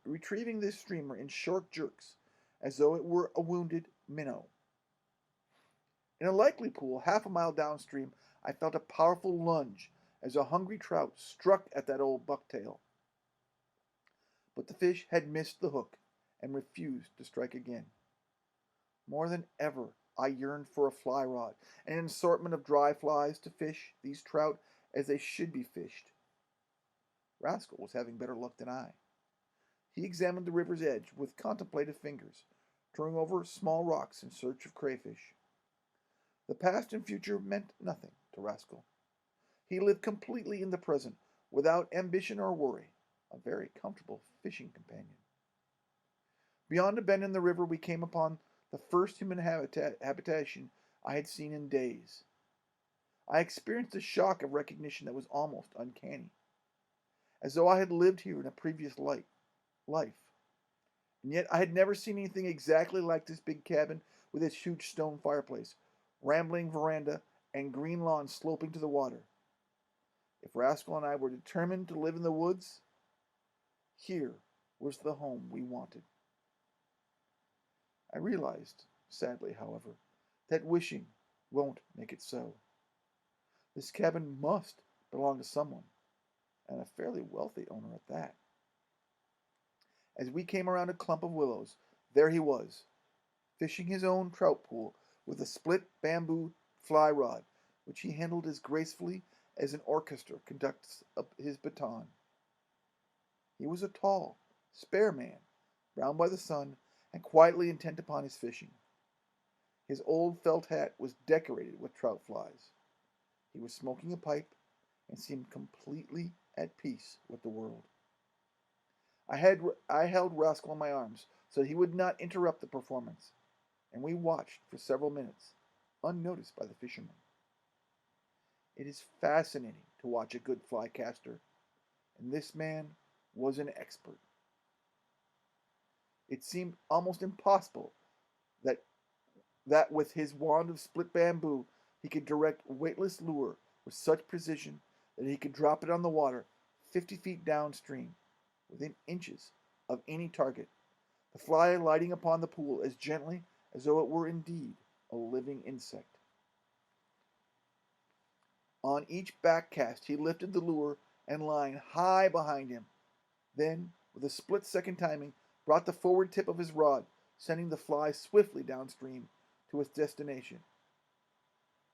retrieving this streamer in short jerks, as though it were a wounded minnow. In a likely pool half a mile downstream, I felt a powerful lunge as a hungry trout struck at that old bucktail. But the fish had missed the hook and refused to strike again. More than ever, I yearned for a fly rod and an assortment of dry flies to fish these trout as they should be fished. Rascal was having better luck than I. He examined the river's edge with contemplative fingers, turning over small rocks in search of crayfish. The past and future meant nothing to Rascal. He lived completely in the present, without ambition or worry, a very comfortable fishing companion. Beyond a bend in the river, we came upon the first human habitation I had seen in days. I experienced a shock of recognition that was almost uncanny, as though I had lived here in a previous life. And yet I had never seen anything exactly like this big cabin with its huge stone fireplace, rambling veranda, and green lawn sloping to the water. If Rascal and I were determined to live in the woods, here was the home we wanted. I realized, sadly, however, that wishing won't make it so. This cabin must belong to someone, and a fairly wealthy owner at that. As we came around a clump of willows, there he was, fishing his own trout pool with a split bamboo fly rod, which he handled as gracefully as an orchestra conducts his baton. He was a tall, spare man, browned by the sun, and quietly intent upon his fishing. His old felt hat was decorated with trout flies. He was smoking a pipe and seemed completely at peace with the world. I held Rascal in my arms so that he would not interrupt the performance, and we watched for several minutes, unnoticed by the fishermen. It is fascinating to watch a good fly caster, and this man was an expert. It seemed almost impossible that with his wand of split bamboo he could direct weightless lure with such precision that he could drop it on the water 50 feet downstream, within inches of any target, the fly lighting upon the pool as gently as though it were indeed a living insect. On each back cast he lifted the lure and line high behind him, then, with a split-second timing, brought the forward tip of his rod, sending the fly swiftly downstream to its destination.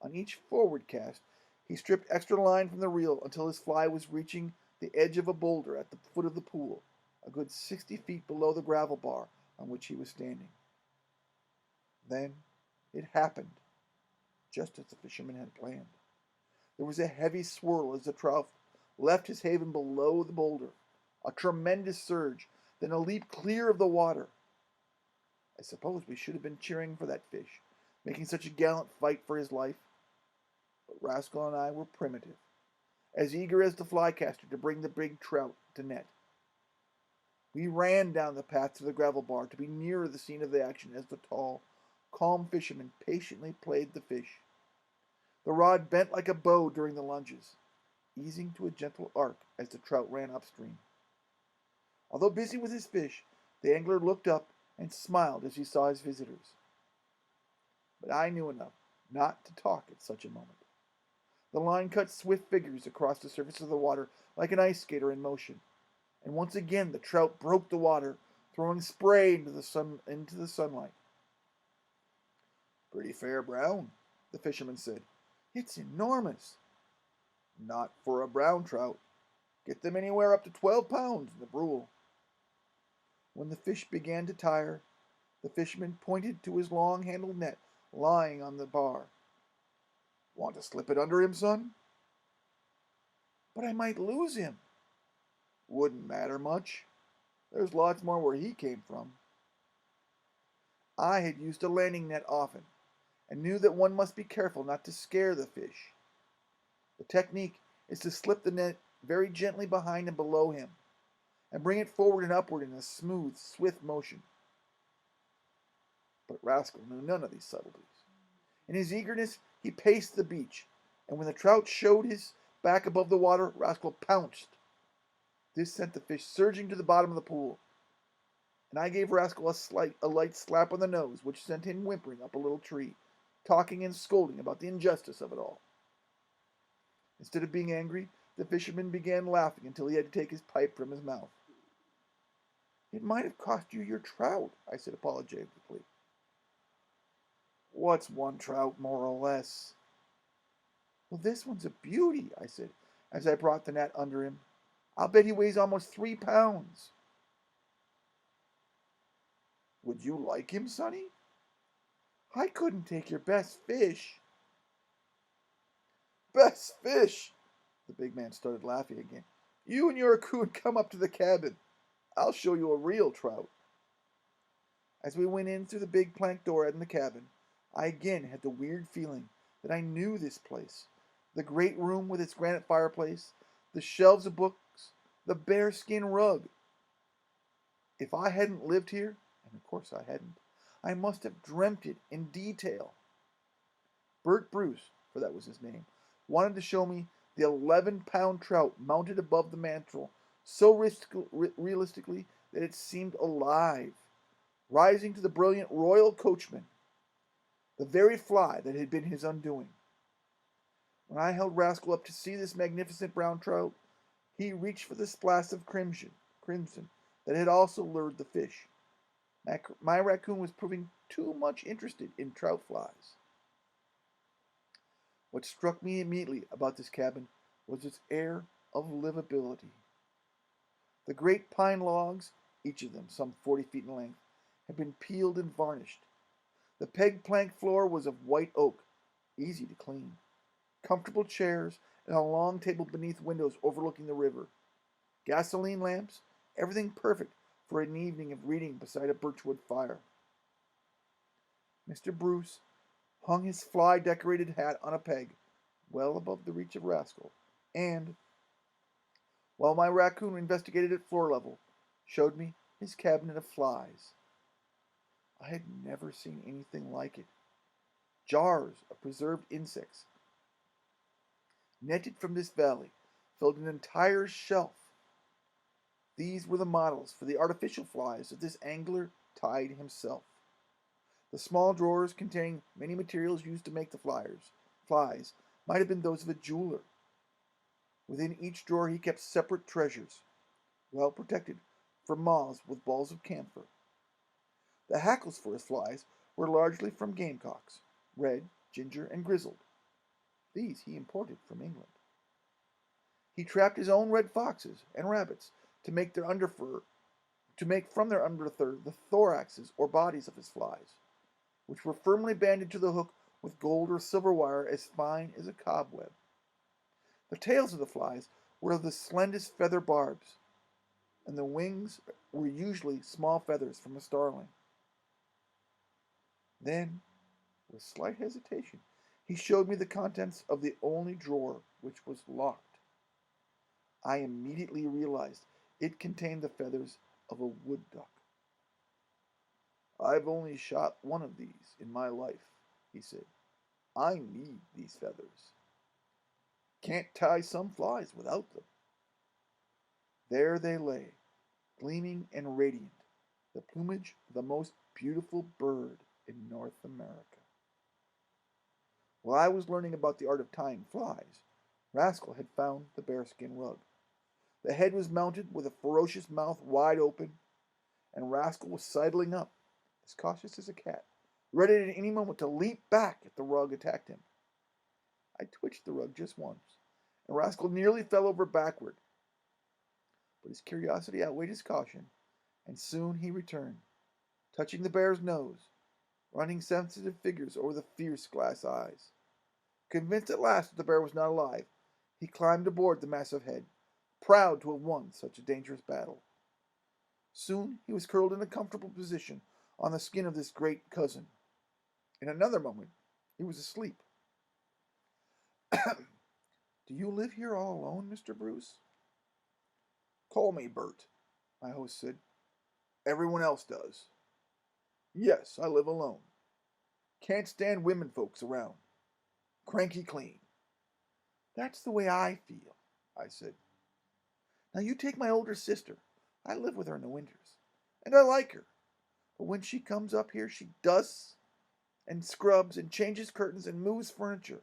On each forward cast, he stripped extra line from the reel until his fly was reaching the edge of a boulder at the foot of the pool, a good 60 feet below the gravel bar on which he was standing. Then it happened, just as the fisherman had planned. There was a heavy swirl as the trout left his haven below the boulder, a tremendous surge, then a leap clear of the water. I suppose we should have been cheering for that fish, making such a gallant fight for his life. But Rascal and I were primitive, as eager as the flycaster to bring the big trout to net. We ran down the path to the gravel bar to be nearer the scene of the action as the tall, calm fisherman patiently played the fish. The rod bent like a bow during the lunges, easing to a gentle arc as the trout ran upstream. Although busy with his fish, the angler looked up and smiled as he saw his visitors. But I knew enough not to talk at such a moment. The line cut swift figures across the surface of the water like an ice skater in motion, and once again the trout broke the water, throwing spray into the sunlight. "Pretty fair brown," the fisherman said. "It's enormous." "Not for a brown trout. Get them anywhere up to 12 pounds in the Brule." When the fish began to tire, the fisherman pointed to his long-handled net lying on the bar. "Want to slip it under him, son?" "But I might lose him." "Wouldn't matter much. There's lots more where he came from." I had used a landing net often, and knew that one must be careful not to scare the fish. The technique is to slip the net very gently behind and below him, and bring it forward and upward in a smooth, swift motion. But Rascal knew none of these subtleties. In his eagerness, he paced the beach, and when the trout showed his back above the water, Rascal pounced. This sent the fish surging to the bottom of the pool, and I gave Rascal a light slap on the nose, which sent him whimpering up a little tree, talking and scolding about the injustice of it all. Instead of being angry, the fisherman began laughing until he had to take his pipe from his mouth. "It might have cost you your trout," I said apologetically. "What's one trout, more or less?" "Well, this one's a beauty," I said, as I brought the net under him. "I'll bet he weighs almost 3 pounds." Would you like him, Sonny? I couldn't take your best fish. Best fish! The big man started laughing again. You and your coon come up to the cabin. I'll show you a real trout. As we went in through the big plank door in the cabin, I again had the weird feeling that I knew this place. The great room with its granite fireplace, the shelves of books, the bearskin rug. If I hadn't lived here, and of course I hadn't, I must have dreamt it in detail. Bert Bruce, for that was his name, wanted to show me the 11-pound trout mounted above the mantel so realistically that it seemed alive, rising to the brilliant royal coachman, the very fly that had been his undoing. When I held Rascal up to see this magnificent brown trout, he reached for the splash of crimson that had also lured the fish. My raccoon was proving too much interested in trout flies. What struck me immediately about this cabin was its air of livability. The great pine logs, each of them some 40 feet in length, had been peeled and varnished. The peg plank floor was of white oak, easy to clean. Comfortable chairs and a long table beneath windows overlooking the river. Gasoline lamps, everything perfect for an evening of reading beside a birchwood fire. Mr. Bruce hung his fly-decorated hat on a peg, well above the reach of Rascal, and, while my raccoon investigated at floor level, showed me his cabinet of flies. I had never seen anything like it. Jars of preserved insects, netted from this valley, filled an entire shelf. These were the models for the artificial flies that this angler tied himself. The small drawers containing many materials used to make the flies might have been those of a jeweler. Within each drawer he kept separate treasures, well protected from moths with balls of camphor. The hackles for his flies were largely from gamecocks, red, ginger, and grizzled. These he imported from England. He trapped his own red foxes and rabbits to make from their underfur the thoraxes or bodies of his flies, which were firmly banded to the hook with gold or silver wire as fine as a cobweb. The tails of the flies were of the slendest feather barbs, and the wings were usually small feathers from a starling. Then, with slight hesitation, he showed me the contents of the only drawer which was locked. I immediately realized it contained the feathers of a wood duck. I've only shot one of these in my life, he said. I need these feathers. Can't tie some flies without them. There they lay, gleaming and radiant, the plumage of the most beautiful bird in North America. While I was learning about the art of tying flies, Rascal had found the bearskin rug. The head was mounted with a ferocious mouth wide open, and Rascal was sidling up, as cautious as a cat, ready at any moment to leap back if the rug attacked him. I twitched the rug just once, and Rascal nearly fell over backward. But his curiosity outweighed his caution, and soon he returned, touching the bear's nose, running sensitive fingers over the fierce glass eyes. Convinced at last that the bear was not alive, he climbed aboard the massive head, proud to have won such a dangerous battle. Soon he was curled in a comfortable position on the skin of this great cousin. In another moment he was asleep. Do you live here all alone, Mr. Bruce? Call me Bert, my host said. Everyone else does. Yes, I live alone. Can't stand women folks around. Cranky clean. That's the way I feel, I said. Now you take my older sister. I live with her in the winters, and I like her. But when she comes up here, she dusts and scrubs and changes curtains and moves furniture.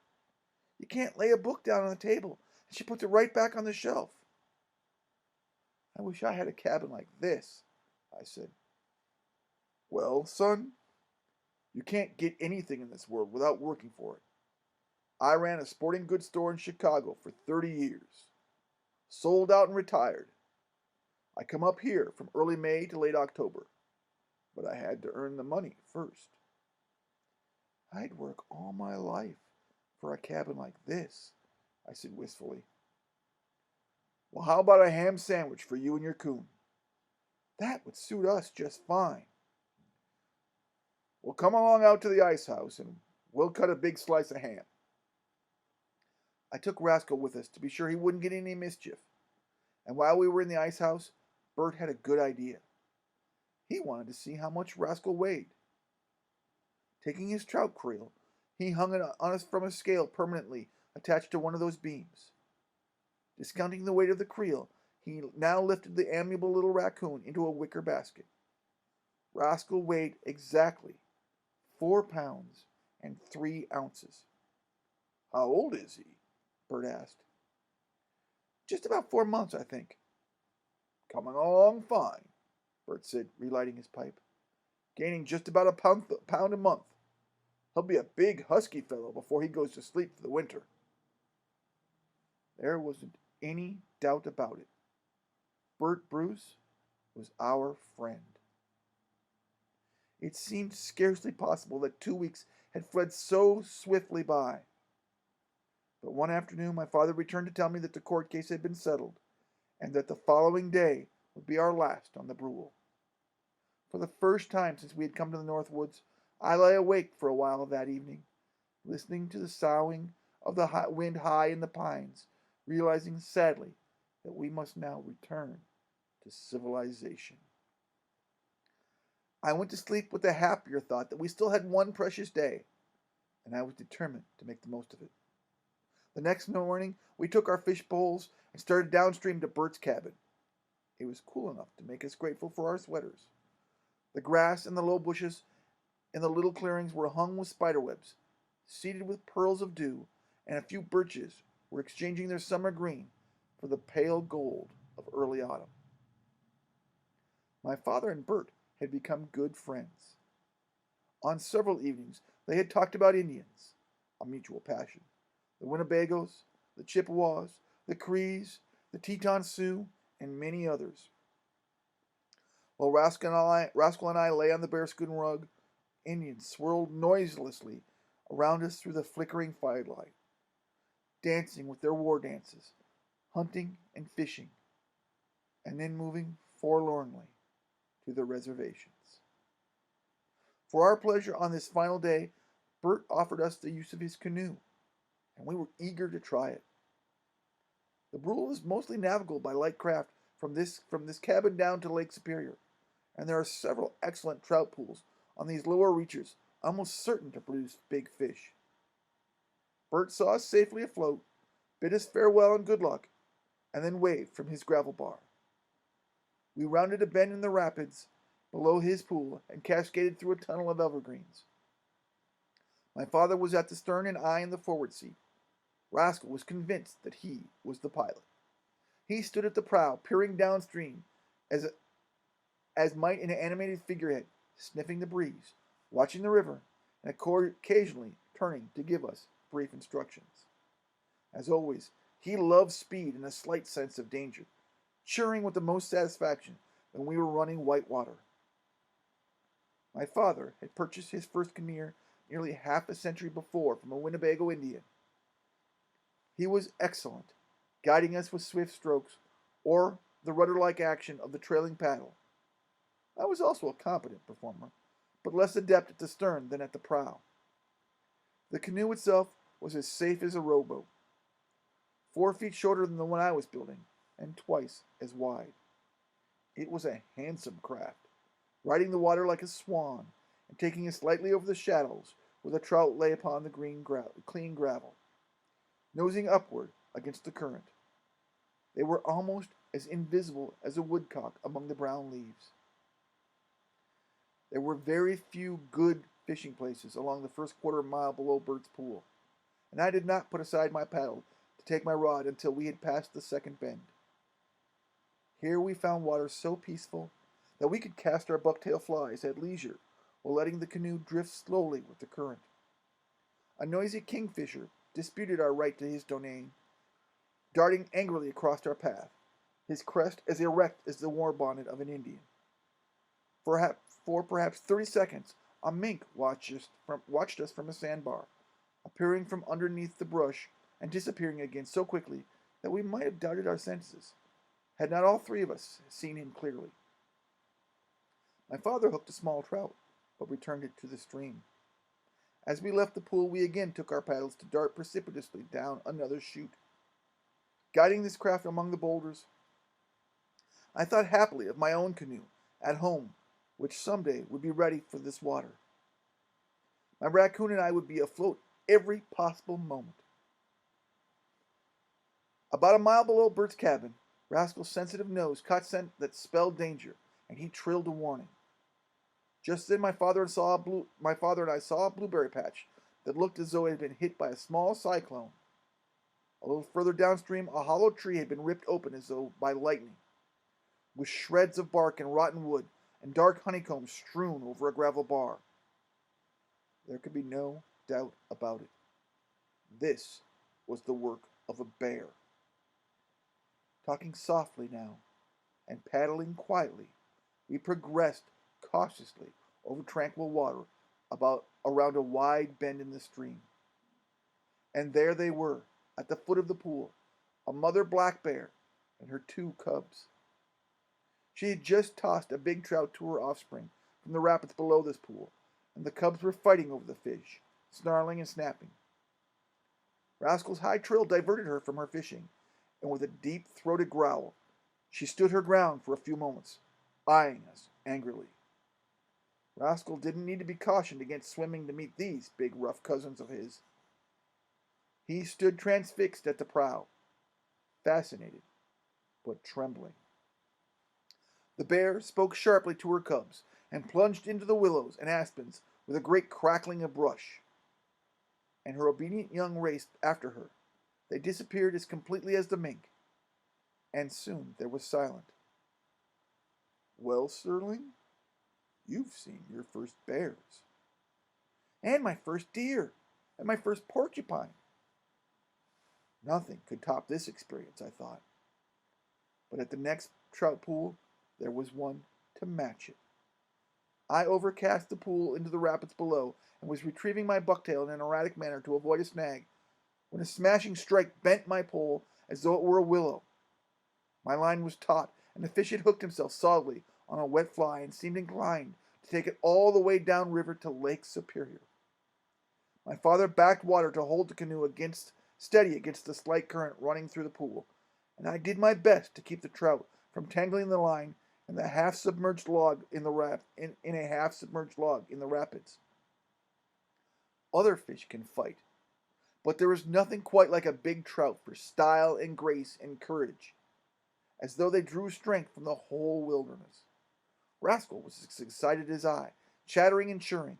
You can't lay a book down on the table, and she puts it right back on the shelf. I wish I had a cabin like this, I said. Well, son, you can't get anything in this world without working for it. I ran a sporting goods store in Chicago for 30 years. Sold out and retired. I come up here from early May to late October. but I had to earn the money first. I'd work all my life for a cabin like this, I said wistfully. Well, how about a ham sandwich for you and your coon? That would suit us just fine. Well, come along out to the ice house and we'll cut a big slice of ham. I took Rascal with us to be sure he wouldn't get any mischief. And while we were in the ice house, Bert had a good idea. He wanted to see how much Rascal weighed. Taking his trout creel, he hung it on us from a scale permanently attached to one of those beams. Discounting the weight of the creel, he now lifted the amiable little raccoon into a wicker basket. Rascal weighed exactly 4 pounds and 3 ounces. How old is he? Bert asked. Just about 4 months, I think. Coming along fine, Bert said, relighting his pipe. Gaining just about a pound a month. He'll be a big, husky fellow before he goes to sleep for the winter. There wasn't any doubt about it. Bert Bruce was our friend. It seemed scarcely possible that 2 weeks had fled so swiftly by. But one afternoon my father returned to tell me that the court case had been settled, and that the following day would be our last on the Brule. For the first time since we had come to the North Woods, I lay awake for a while that evening, listening to the soughing of the wind high in the pines, realizing sadly that we must now return to civilization. I went to sleep with the happier thought that we still had one precious day, and I was determined to make the most of it. The next morning, we took our fish bowls and started downstream to Bert's cabin. It was cool enough to make us grateful for our sweaters. The grass and the low bushes in the little clearings were hung with spiderwebs, seeded with pearls of dew, and a few birches were exchanging their summer green for the pale gold of early autumn. My father and Bert had become good friends. On several evenings, they had talked about Indians, a mutual passion, the Winnebagos, the Chippewas, the Crees, the Teton Sioux, and many others. While Rascal and I lay on the bearskin rug, Indians swirled noiselessly around us through the flickering firelight, dancing with their war dances, hunting and fishing, and then moving forlornly to their reservations. For our pleasure on this final day, Bert offered us the use of his canoe, and we were eager to try it. The Brule is mostly navigable by light craft from this cabin down to Lake Superior, and there are several excellent trout pools on these lower reaches, almost certain to produce big fish. Bert saw us safely afloat, bid us farewell and good luck, and then waved from his gravel bar. We rounded a bend in the rapids below his pool and cascaded through a tunnel of evergreens. My father was at the stern and I in the forward seat. Rascal was convinced that he was the pilot. He stood at the prow, peering downstream as might an animated figurehead, sniffing the breeze, watching the river, and occasionally turning to give us brief instructions. As always, he loved speed and a slight sense of danger, cheering with the most satisfaction when we were running white water. My father had purchased his first canoe nearly half a century before from a Winnebago Indian. He was excellent, guiding us with swift strokes or the rudder-like action of the trailing paddle. I was also a competent performer, but less adept at the stern than at the prow. The canoe itself was as safe as a rowboat, 4 feet shorter than the one I was building, and twice as wide. It was a handsome craft, riding the water like a swan, and taking us lightly over the shallows where the trout lay upon the clean gravel, nosing upward against the current. They were almost as invisible as a woodcock among the brown leaves. There were very few good fishing places along the first quarter mile below Bert's pool, and I did not put aside my paddle to take my rod until we had passed the second bend. Here we found water so peaceful that we could cast our bucktail flies at leisure while letting the canoe drift slowly with the current. A noisy kingfisher disputed our right to his domain, darting angrily across our path, his crest as erect as the war bonnet of an Indian. For perhaps 30 seconds, a mink watched us from a sandbar, appearing from underneath the brush and disappearing again so quickly that we might have doubted our senses, had not all three of us seen him clearly. My father hooked a small trout, but returned it to the stream. As we left the pool, we again took our paddles to dart precipitously down another chute. Guiding this craft among the boulders, I thought happily of my own canoe at home, which someday would be ready for this water. My raccoon and I would be afloat every possible moment. About a mile below Bert's cabin, Rascal's sensitive nose caught scent that spelled danger, and he trilled a warning. Just then my father and I saw a blueberry patch that looked as though it had been hit by a small cyclone. A little further downstream, a hollow tree had been ripped open as though by lightning, with shreds of bark and rotten wood and dark honeycomb strewn over a gravel bar. There could be no doubt about it. This was the work of a bear. Talking softly now and paddling quietly, we progressed cautiously over tranquil water around a wide bend in the stream. And there they were, at the foot of the pool, a mother black bear and her two cubs. She had just tossed a big trout to her offspring from the rapids below this pool, and the cubs were fighting over the fish, snarling and snapping. Rascal's high trill diverted her from her fishing, and with a deep-throated growl, she stood her ground for a few moments, eyeing us angrily. Rascal didn't need to be cautioned against swimming to meet these big rough cousins of his. He stood transfixed at the prow, fascinated, but trembling. The bear spoke sharply to her cubs and plunged into the willows and aspens with a great crackling of brush, and her obedient young raced after her. They disappeared as completely as the mink, and soon there was silence. "Well, Sterling, you've seen your first bears." "And my first deer, and my first porcupine." Nothing could top this experience, I thought. But at the next trout pool, there was one to match it. I overcast the pool into the rapids below and was retrieving my bucktail in an erratic manner to avoid a snag when a smashing strike bent my pole as though it were a willow. My line was taut, and the fish had hooked himself solidly on a wet fly and seemed inclined to take it all the way down river to Lake Superior. My father backed water to hold the canoe steady against the slight current running through the pool, and I did my best to keep the trout from tangling the line in the half-submerged log in a half-submerged log in the rapids. Other fish can fight, but there is nothing quite like a big trout for style and grace and courage, as though they drew strength from the whole wilderness. Rascal was as excited as I, chattering and chirring.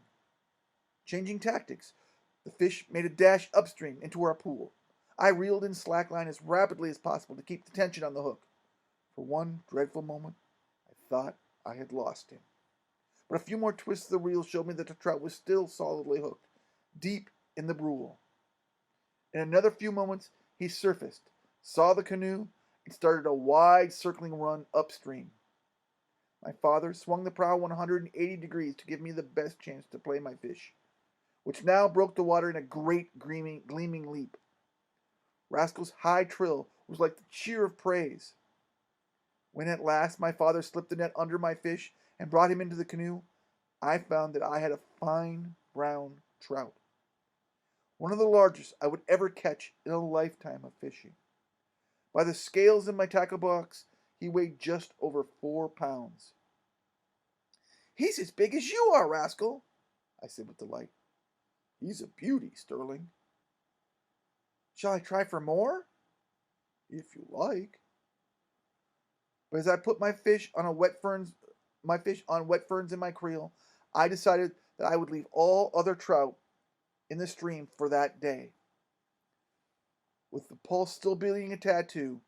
Changing tactics, the fish made a dash upstream into our pool. I reeled in slackline as rapidly as possible to keep the tension on the hook. For one dreadful moment, I thought I had lost him. But a few more twists of the reel showed me that the trout was still solidly hooked, deep in the brule. In another few moments, he surfaced, saw the canoe, and started a wide circling run upstream. My father swung the prow 180 degrees to give me the best chance to play my fish, which now broke the water in a great gleaming leap. Rascal's high trill was like the cheer of praise. When at last my father slipped the net under my fish and brought him into the canoe, I found that I had a fine brown trout, one of the largest I would ever catch in a lifetime of fishing. By the scales in my tackle box, he weighed just over 4 pounds. "He's as big as you are, Rascal," I said with delight. "He's a beauty, Sterling." "Shall I try for more?" "If you like." But as I put my fish on wet ferns in my creel, I decided that I would leave all other trout in the stream for that day. With the pulse still beating a tattoo,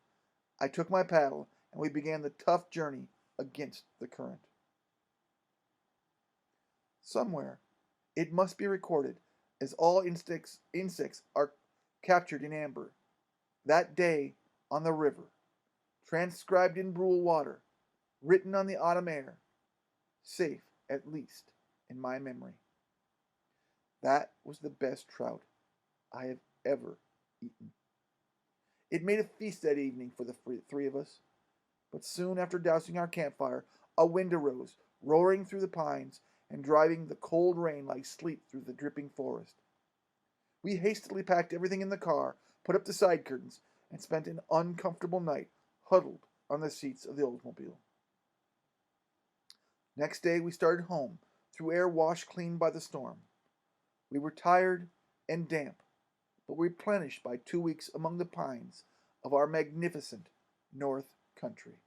I took my paddle and we began the tough journey against the current. Somewhere, it must be recorded, as all insects are captured in amber, that day on the river, transcribed in brule water, written on the autumn air, safe, at least, in my memory. That was the best trout I have ever eaten. It made a feast that evening for the three of us, but soon after dousing our campfire, a wind arose, roaring through the pines and driving the cold rain like sleet through the dripping forest. We hastily packed everything in the car, put up the side curtains, and spent an uncomfortable night huddled on the seats of the Oldsmobile. Next day we started home through air washed clean by the storm. We were tired and damp, but replenished by 2 weeks among the pines of our magnificent North Country.